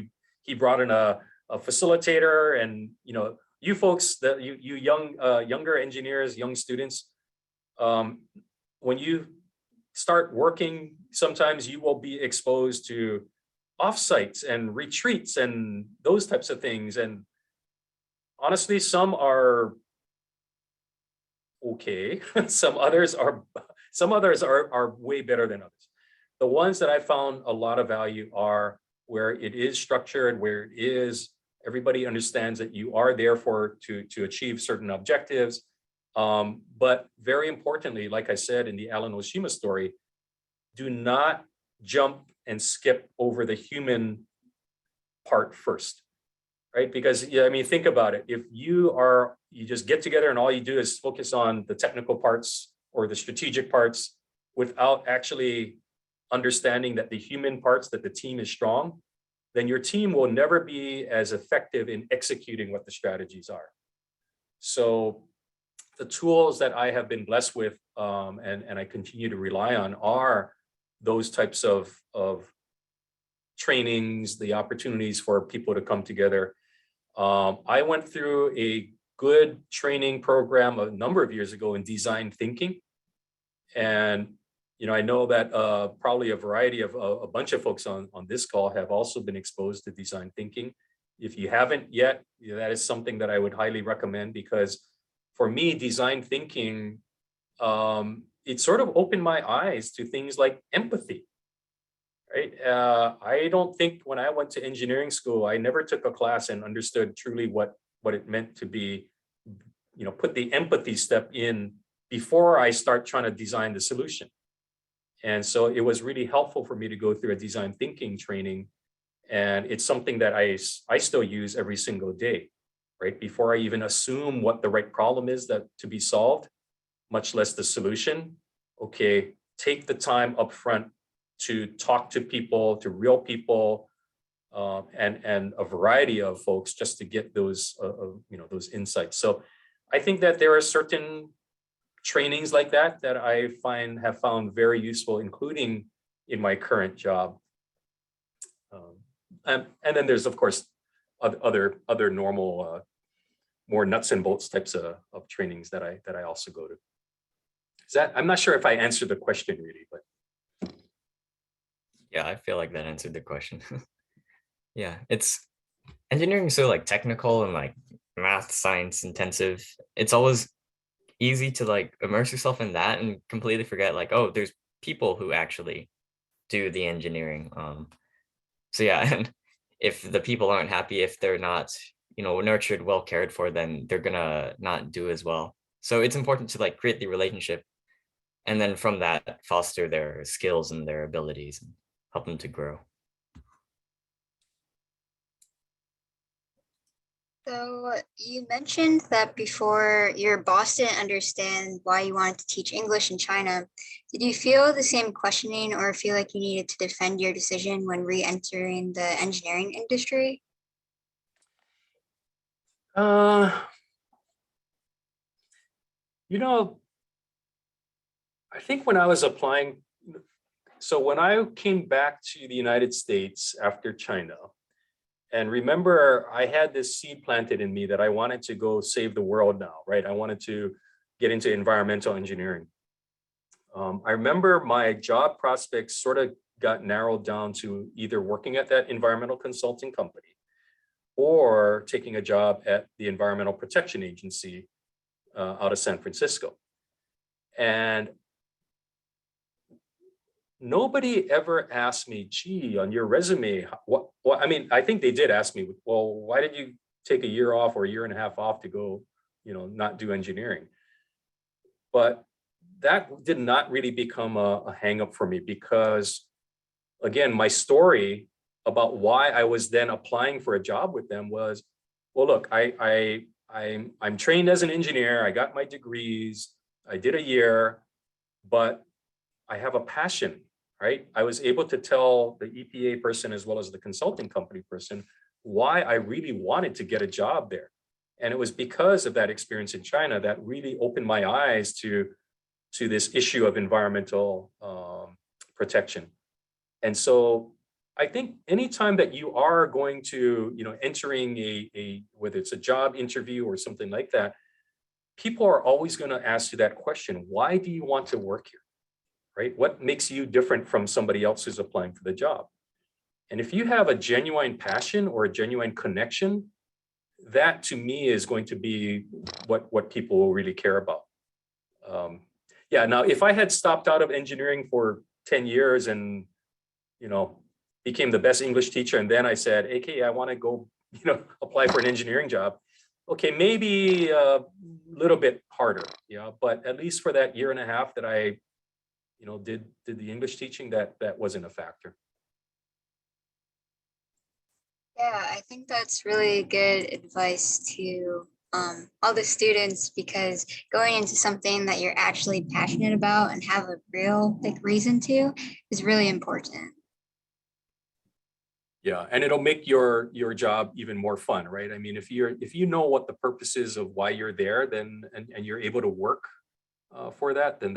he brought in a facilitator, and you folks, you younger engineers, young students, when you start working, sometimes you will be exposed to offsites and retreats and those types of things. And honestly, some are okay. Some others are way better than others. The ones that I found a lot of value are where it is structured, where it is everybody understands that you are there to achieve certain objectives. But very importantly, like I said in the Alan Oshima story, do not jump and skip over the human part first, right? Because think about it. If you just get together and all you do is focus on the technical parts or the strategic parts without actually understanding that the human parts, that the team is strong, then your team will never be as effective in executing what the strategies are. So the tools that I have been blessed with and I continue to rely on are those types of trainings, the opportunities for people to come together. I went through a good training program a number of years ago in design thinking. And, you know, I know that probably a variety of a bunch of folks on this call have also been exposed to design thinking. If you haven't yet, that is something that I would highly recommend, because for me, design thinking, it sort of opened my eyes to things like empathy. Right. I don't think when I went to engineering school, I never took a class and understood truly what it meant to be, you know, put the empathy step in before I start trying to design the solution. And so it was really helpful for me to go through a design thinking training. And it's something that I still use every single day, right? Before I even assume what the right problem is that to be solved, much less the solution. Okay, take the time up front to talk to people, to real people, and a variety of folks, just to get those, you know, those insights. So I think that there are certain trainings like that that I have found very useful, including in my current job. And then there's, of course, other normal, more nuts and bolts types of trainings that I also go to. I'm not sure if I answered the question really, but. Yeah, I feel like that answered the question. Yeah, it's engineering is so like technical and like math, science intensive. It's always easy to like immerse yourself in that and completely forget like, oh, there's people who actually do the engineering. So yeah, and if the people aren't happy, if they're not, you know, nurtured, well cared for, then they're gonna not do as well. So it's important to like create the relationship, and then from that foster their skills and their abilities and help them to grow. So you mentioned that before your boss didn't understand why you wanted to teach English in China. Did you feel the same questioning or feel like you needed to defend your decision when re-entering the engineering industry? You know, I think when I was applying, so when I came back to the United States after China, and remember, I had this seed planted in me that I wanted to go save the world now, right? I wanted to get into environmental engineering. I remember my job prospects sort of got narrowed down to either working at that environmental consulting company or taking a job at the Environmental Protection Agency out of San Francisco. And nobody ever asked me, gee, on your resume, what, I mean, I think they did ask me, well, why did you take a year off or a year and a half off to go, you know, not do engineering? But that did not really become a hang up for me, because again, my story about why I was then applying for a job with them was, well, look, I'm trained as an engineer. I got my degrees. I did a year, but I have a passion, right? I was able to tell the EPA person as well as the consulting company person why I really wanted to get a job there. And it was because of that experience in China that really opened my eyes to this issue of environmental protection. And so I think anytime that you are going to, you know, entering whether it's a job interview or something like that, people are always going to ask you that question. Why do you want to work here? Right? What makes you different from somebody else who's applying for the job? And if you have a genuine passion or a genuine connection, that to me is going to be what people will really care about. Yeah, now if I had stopped out of engineering for 10 years and, you know, became the best English teacher, and then I said, okay, I want to go, you know, apply for an engineering job. Okay, maybe a little bit harder, yeah, but at least for that year and a half that I, you know, did the English teaching, that wasn't a factor. Yeah, I think that's really good advice to all the students, because going into something that you're actually passionate about and have a real big reason to is really important. Yeah, and it'll make your job even more fun, right? I mean, if you know what the purpose is of why you're there, then and you're able to work for that, then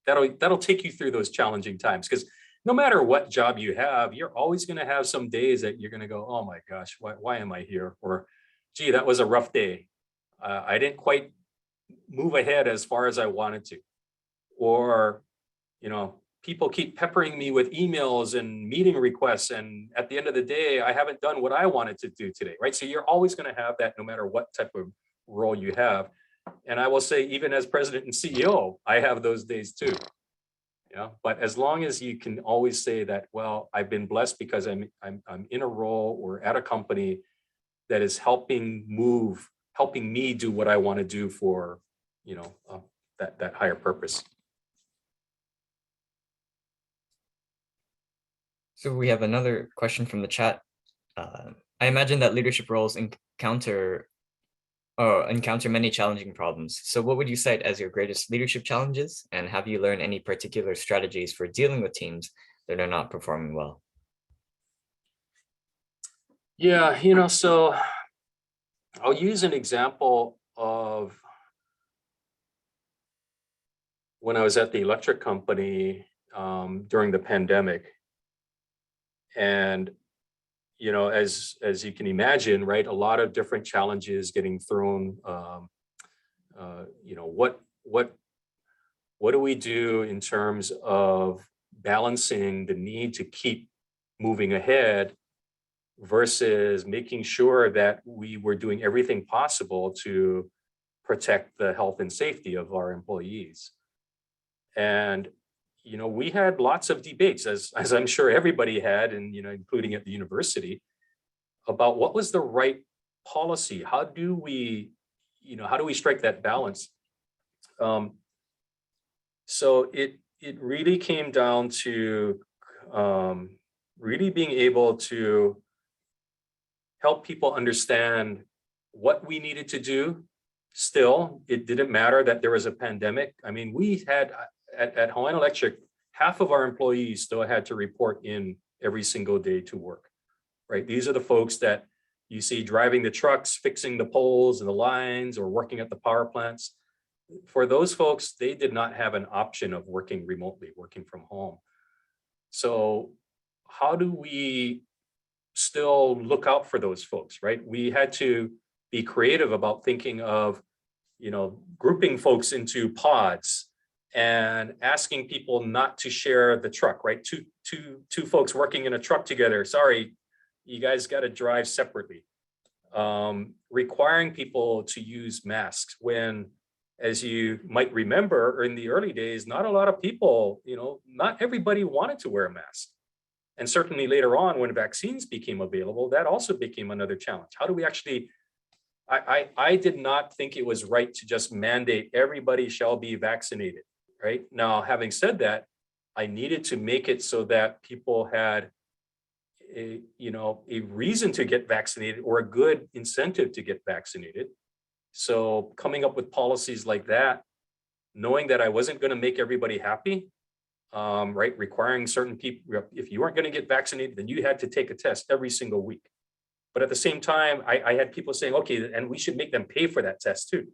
that'll take you through those challenging times. Because no matter what job you have, you're always going to have some days that you're going to go, oh my gosh, why am I here? Or, gee, that was a rough day. I didn't quite move ahead as far as I wanted to. Or, you know, people keep peppering me with emails and meeting requests, and at the end of the day, I haven't done what I wanted to do today, right? So you're always going to have that no matter what type of role you have. And I will say, even as president and CEO, I have those days too. Yeah, but as long as you can always say that, well, I've been blessed because I'm in a role or at a company that is helping me do what I want to do for, you know, that higher purpose. So we have another question from the chat. I imagine that leadership roles encounter many challenging problems. So what would you cite as your greatest leadership challenges? And have you learned any particular strategies for dealing with teams that are not performing well? Yeah, you know, so I'll use an example of when I was at the electric company during the pandemic. And, you know, as you can imagine, right, a lot of different challenges getting thrown. You know, what do we do in terms of balancing the need to keep moving ahead versus making sure that we were doing everything possible to protect the health and safety of our employees. And you know, we had lots of debates, as I'm sure everybody had, and, you know, including at the university, about what was the right policy. How do we strike that balance? So it really came down to really being able to help people understand what we needed to do. Still, it didn't matter that there was a pandemic. I mean, we had at Hawaiian Electric, half of our employees still had to report in every single day to work, right? These are the folks that you see driving the trucks, fixing the poles and the lines, or working at the power plants. For those folks, they did not have an option of working remotely, working from home. So how do we still look out for those folks, right? We had to be creative about thinking of, you know, grouping folks into pods and asking people not to share the truck, right? Two folks working in a truck together. Sorry, you guys got to drive separately. Requiring people to use masks when, as you might remember, in the early days, not a lot of people, you know, not everybody wanted to wear a mask. And certainly later on, when vaccines became available, that also became another challenge. How do we actually, I did not think it was right to just mandate everybody shall be vaccinated. Right now, having said that, I needed to make it so that people had a reason to get vaccinated or a good incentive to get vaccinated. So coming up with policies like that, knowing that I wasn't going to make everybody happy, right? Requiring certain people, if you weren't going to get vaccinated, then you had to take a test every single week. But at the same time, I had people saying, okay, and we should make them pay for that test too.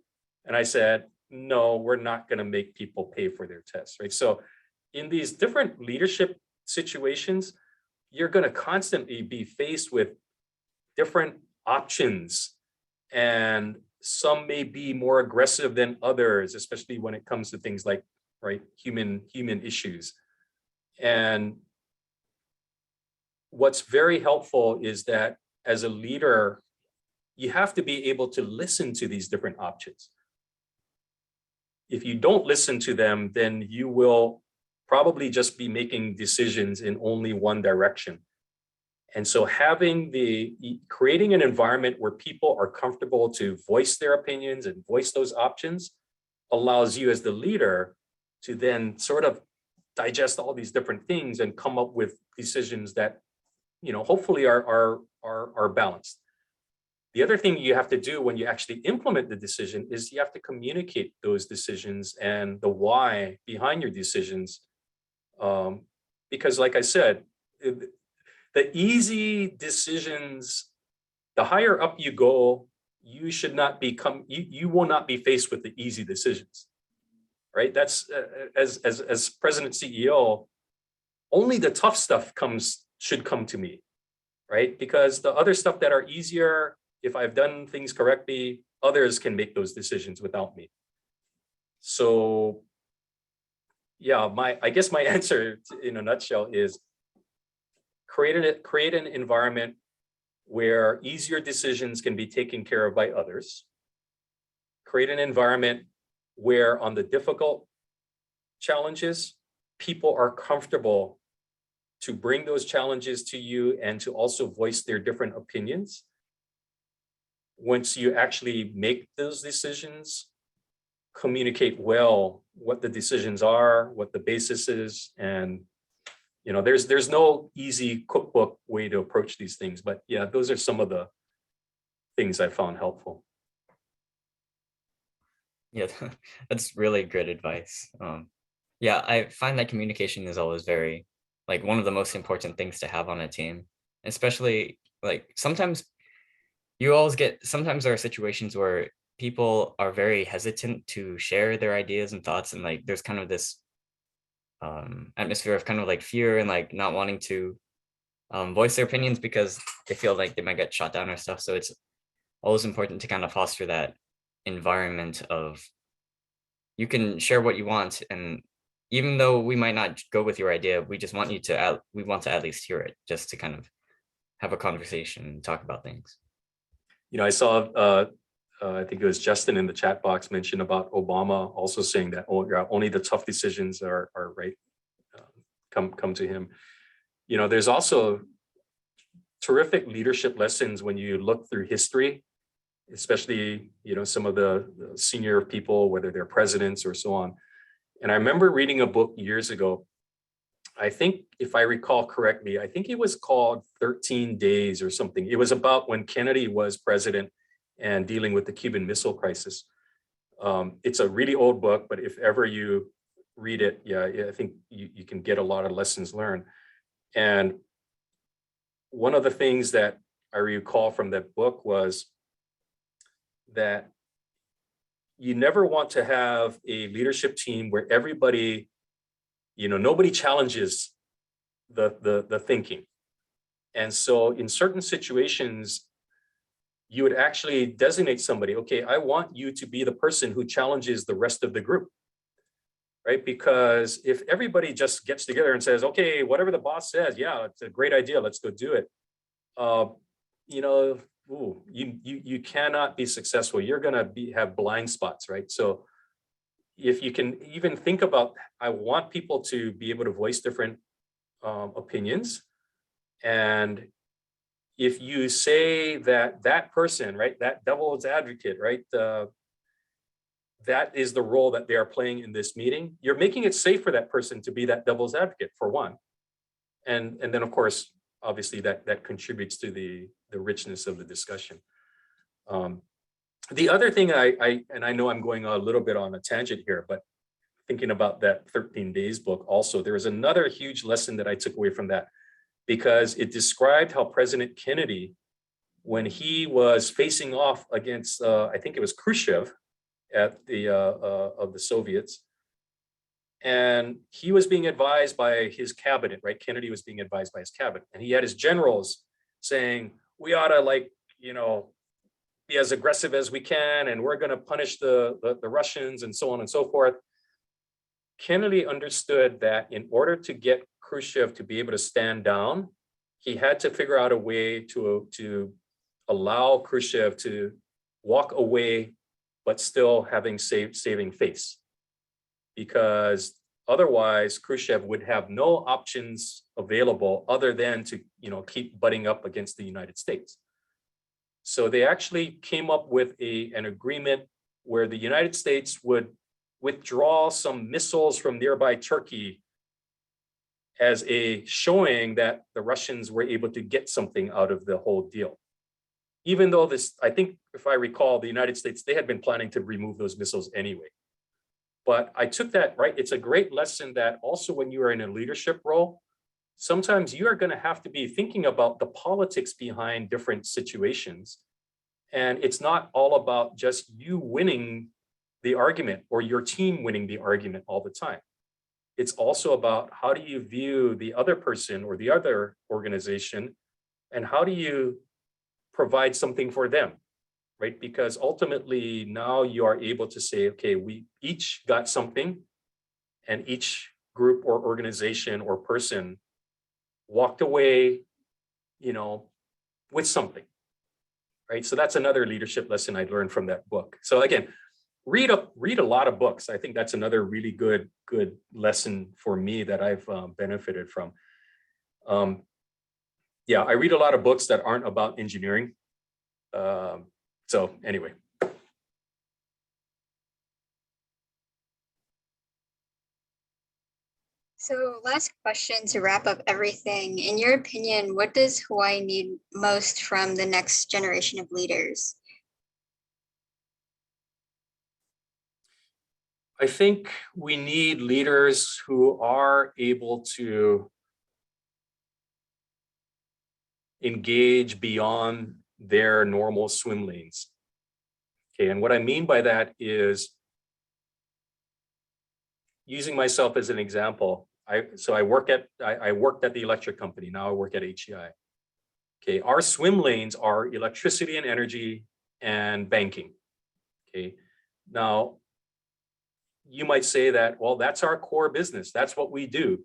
And I said, no, we're not going to make people pay for their tests, right? So in these different leadership situations, you're going to constantly be faced with different options, and some may be more aggressive than others, especially when it comes to things like, right, human issues. And what's very helpful is that as a leader, you have to be able to listen to these different options. If you don't listen to them, then you will probably just be making decisions in only one direction. And so creating an environment where people are comfortable to voice their opinions and voice those options allows you as the leader to then sort of digest all these different things and come up with decisions that, you know, hopefully are balanced. The other thing you have to do when you actually implement the decision is you have to communicate those decisions and the why behind your decisions. Because like I said, the easy decisions, the higher up you go, you should not become, you will not be faced with the easy decisions, right? That's as president CEO, only the tough stuff should come to me, right? Because the other stuff that are easier, if I've done things correctly, others can make those decisions without me. So yeah, I guess my answer in a nutshell is create an environment where easier decisions can be taken care of by others. Create an environment where on the difficult challenges, people are comfortable to bring those challenges to you and to also voice their different opinions. Once you actually make those decisions, communicate well what the decisions are, what the basis is, and there's no easy cookbook way to approach these things, but yeah, those are some of the things I found helpful. Yeah, that's really good advice. Yeah, I find that communication is always very, like, one of the most important things to have on a team, especially like sometimes sometimes there are situations where people are very hesitant to share their ideas and thoughts, and like there's kind of this atmosphere of kind of like fear and like not wanting to voice their opinions because they feel like they might get shot down or stuff. So it's always important to kind of foster that environment of you can share what you want, and even though we might not go with your idea, we just want you to we want to at least hear it, just to kind of have a conversation and talk about things. I saw I think it was Justin in the chat box mentioned about Obama also saying that only the tough decisions are right, come to him. There's also terrific leadership lessons when you look through history, especially some of the senior people, whether they're presidents or so on. And I remember reading a book years ago. I think if I recall correctly, I think it was called 13 Days or something. It was about when Kennedy was president and dealing with the Cuban Missile Crisis. It's a really old book, but if ever you read it, yeah, I think you can get a lot of lessons learned. And one of the things that I recall from that book was that you never want to have a leadership team where everybody, nobody challenges the thinking. And so in certain situations, you would actually designate somebody, okay, I want you to be the person who challenges the rest of the group, right? Because if everybody just gets together and says, okay, whatever the boss says, yeah, it's a great idea, let's go do it. You cannot be successful. You're gonna have blind spots, right? So if you can even think about, I want people to be able to voice different opinions. And if you say that person, right, that devil's advocate, right, that is the role that they are playing in this meeting, you're making it safe for that person to be that devil's advocate, for one. And then, of course, obviously that contributes to the richness of the discussion. The other thing I know I'm going a little bit on a tangent here, but thinking about that 13 Days book also, there was another huge lesson that I took away from that, because it described how President Kennedy, when he was facing off against, I think it was Khrushchev at the of the Soviets, and he was being advised by his cabinet, right? Kennedy was being advised by his cabinet, and he had his generals saying, we ought to be as aggressive as we can, and we're going to punish the Russians and so on and so forth. Kennedy understood that in order to get Khrushchev to be able to stand down, he had to figure out a way to allow Khrushchev to walk away, but still having saving face. Because otherwise Khrushchev would have no options available other than to keep butting up against the United States. So they actually came up with an agreement where the United States would withdraw some missiles from nearby Turkey as a showing that the Russians were able to get something out of the whole deal. Even though I think if I recall, the United States, they had been planning to remove those missiles anyway. But I took that, right? It's a great lesson that also when you are in a leadership role, sometimes you are going to have to be thinking about the politics behind different situations And it's not all about just you winning the argument or your team winning the argument all the time. It's also about how do you view the other person or the other organization, and how do you provide something for them, right? Because ultimately now you are able to say, okay, we each got something, and each group or organization or person walked away, with something, right? So that's another leadership lesson I learned from that book. So again, read a lot of books. I think that's another really good lesson for me that I've benefited from. Yeah, I read a lot of books that aren't about engineering. So anyway. So last question to wrap up everything. In your opinion, what does Hawaii need most from the next generation of leaders? I think we need leaders who are able to engage beyond their normal swim lanes. Okay, and what I mean by that is, using myself as an example, I worked at the electric company. Now I work at HEI. Okay, our swim lanes are electricity and energy and banking. Okay, now you might say that, well, that's our core business. That's what we do.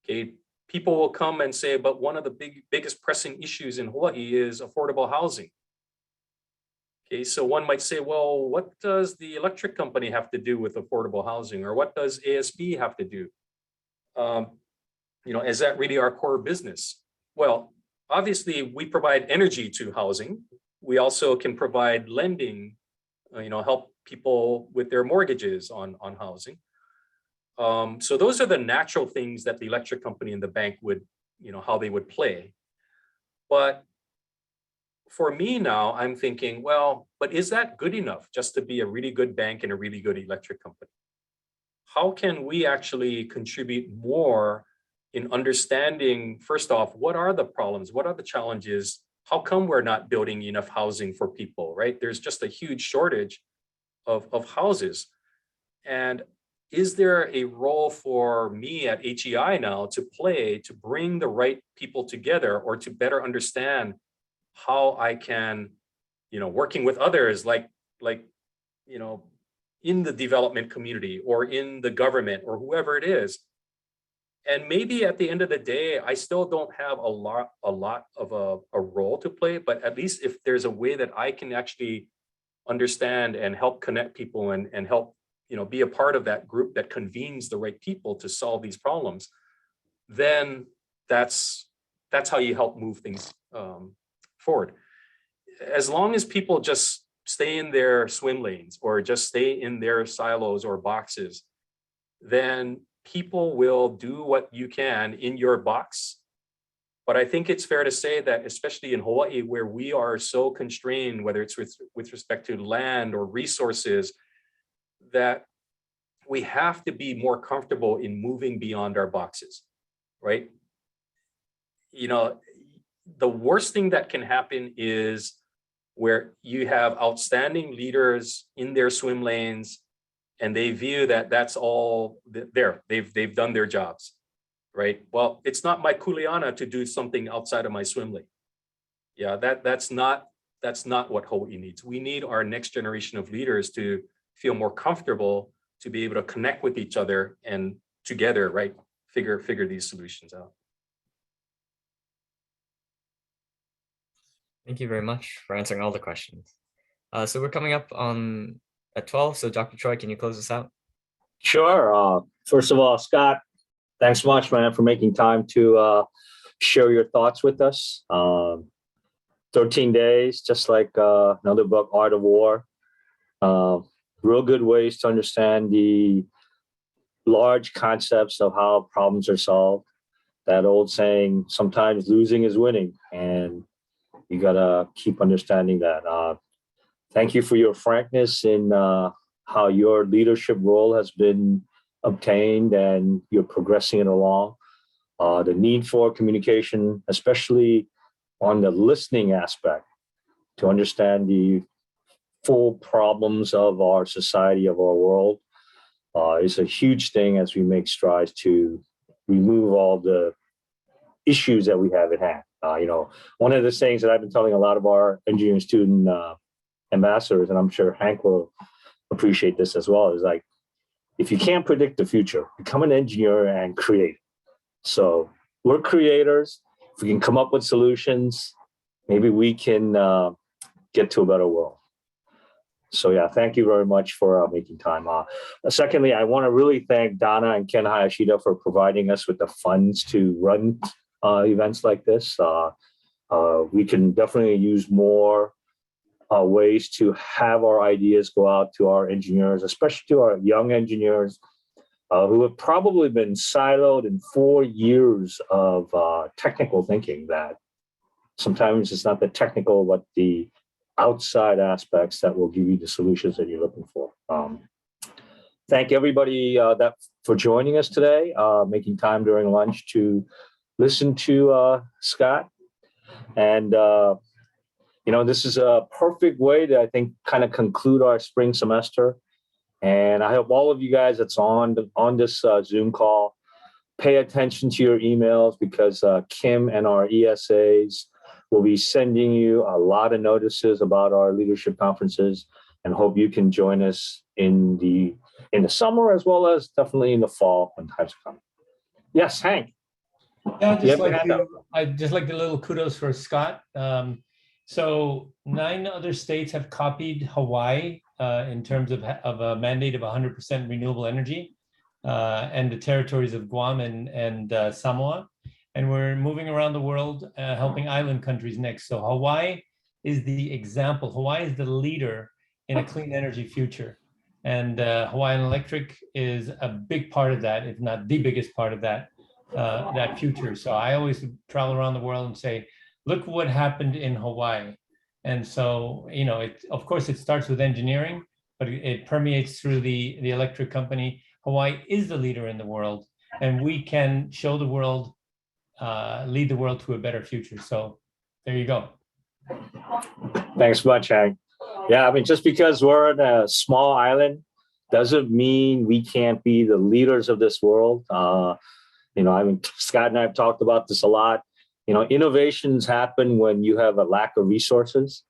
Okay, people will come and say, but one of the biggest pressing issues in Hawaii is affordable housing. Okay, so one might say, well, what does the electric company have to do with affordable housing, or what does ASB have to do? Is that really our core business? Well, obviously we provide energy to housing. We also can provide lending, help people with their mortgages on housing. So those are the natural things that the electric company and the bank would, how they would play. But for me now, I'm thinking, well, but is that good enough just to be a really good bank and a really good electric company? How can we actually contribute more in understanding, first off, what are the problems? What are the challenges? How come we're not building enough housing for people, right? There's just a huge shortage of houses. And is there a role for me at HEI now to play to bring the right people together, or to better understand how I can, working with others like, in the development community or in the government or whoever it is. And maybe at the end of the day, I still don't have a lot of a role to play, but at least if there's a way that I can actually understand and help connect people and help, be a part of that group that convenes the right people to solve these problems, then that's how you help move things forward. As long as people just stay in their swim lanes or just stay in their silos or boxes, then people will do what you can in your box. But I think it's fair to say that, especially in Hawaii, where we are so constrained, whether it's with respect to land or resources, that we have to be more comfortable in moving beyond our boxes, right? The worst thing that can happen is where you have outstanding leaders in their swim lanes and they view that that's all there. They've done their jobs, right? Well, it's not my kuleana to do something outside of my swim lane. Yeah, that's not what Hawaii needs. We need our next generation of leaders to feel more comfortable, to be able to connect with each other and together, right, figure these solutions out. Thank you very much for answering all the questions. So we're coming up on at 12. So Dr. Choi, can you close us out? Sure. First of all, Scott, thanks much, man, for making time to share your thoughts with us. 13 days, just like another book, Art of War. Real good ways to understand the large concepts of how problems are solved. That old saying, sometimes losing is winning, and you gotta keep understanding that. Thank you for your frankness in how your leadership role has been obtained and you're progressing it along. The need for communication, especially on the listening aspect. to understand the full problems of our society, of our world, is a huge thing as we make strides to remove all the issues that we have at hand. One of the things that I've been telling a lot of our engineering student ambassadors, and I'm sure Hank will appreciate this as well, is like, if you can't predict the future, become an engineer and create. So we're creators. If we can come up with solutions, maybe we can get to a better world. So yeah, thank you very much for making time. Secondly, I want to really thank Donna and Ken Hayashida for providing us with the funds to run events like this. We can definitely use more ways to have our ideas go out to our engineers, especially to our young engineers who have probably been siloed in 4 years of technical thinking, that sometimes it's not the technical, but the outside aspects that will give you the solutions that you're looking for. Thank everybody for joining us today, making time during lunch to listen to Scott. And, this is a perfect way to, I think, kind of conclude our spring semester. And I hope all of you guys that's on this Zoom call pay attention to your emails, because Kim and our ESAs will be sending you a lot of notices about our leadership conferences, and hope you can join us in the summer as well as definitely in the fall when times come. Yes, Hank. Yeah, Yeah, I'd just like a little kudos for Scott. So 9 other states have copied Hawaii in terms of a mandate of 100% renewable energy, and the territories of Guam and Samoa. And we're moving around the world, helping island countries next. So Hawaii is the example. Hawaii is the leader in a clean energy future. And Hawaiian Electric is a big part of that, if not the biggest part of that future. So I always travel around the world and say, look what happened in Hawaii. And so, of course, it starts with engineering, but it permeates through the electric company. Hawaii is the leader in the world, and we can show the world, lead the world to a better future. So there you go. Thanks much, Hank. Yeah, I mean, just because we're in a small island doesn't mean we can't be the leaders of this world. Scott and I have talked about this a lot. Innovations happen when you have a lack of resources.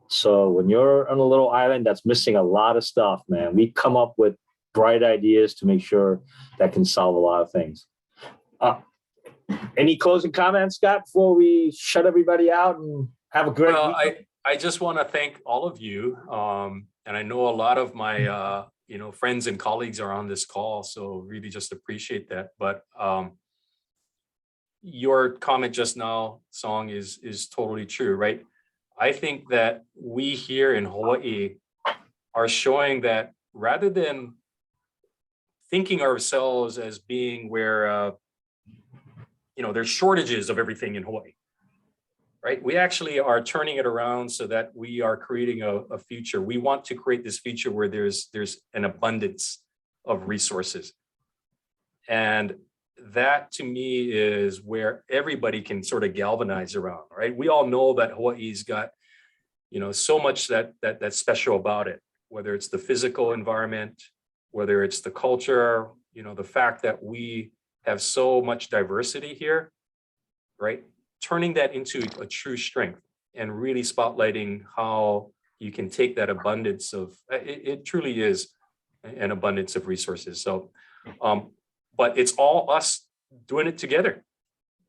So when you're on a little island that's missing a lot of stuff, man, we come up with bright ideas to make sure that can solve a lot of things. Any closing comments, Scott, before we shut everybody out and have a great week? I just want to thank all of you. And I know a lot of my, friends and colleagues are on this call, so really just appreciate that. But your comment just now, Song, is totally true, right? I think that we here in Hawaii are showing that rather than thinking ourselves as being where, there's shortages of everything in Hawaii, right? We actually are turning it around so that we are creating a future. We want to create this future where there's an abundance of resources. And that to me is where everybody can sort of galvanize around, right? We all know that Hawaii's got, so much that's special about it, whether it's the physical environment, whether it's the culture, the fact that we have so much diversity here, right? Turning that into a true strength and really spotlighting how you can take that abundance of, it truly is an abundance of resources. So, but it's all us doing it together,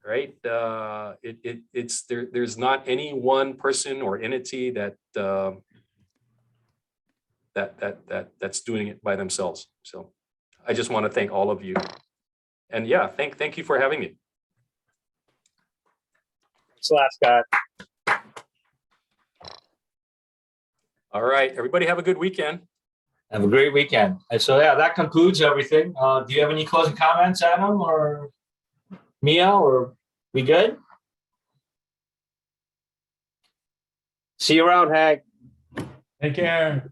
right? There's not any one person or entity that's doing it by themselves. So I just want to thank all of you. And yeah, thank you for having me. Thanks a lot, Scott. All right, everybody have a good weekend. Have a great weekend. And so, yeah, that concludes everything. Do you have any closing comments, Adam or Mia, or we good? See you around, Hank. Take care.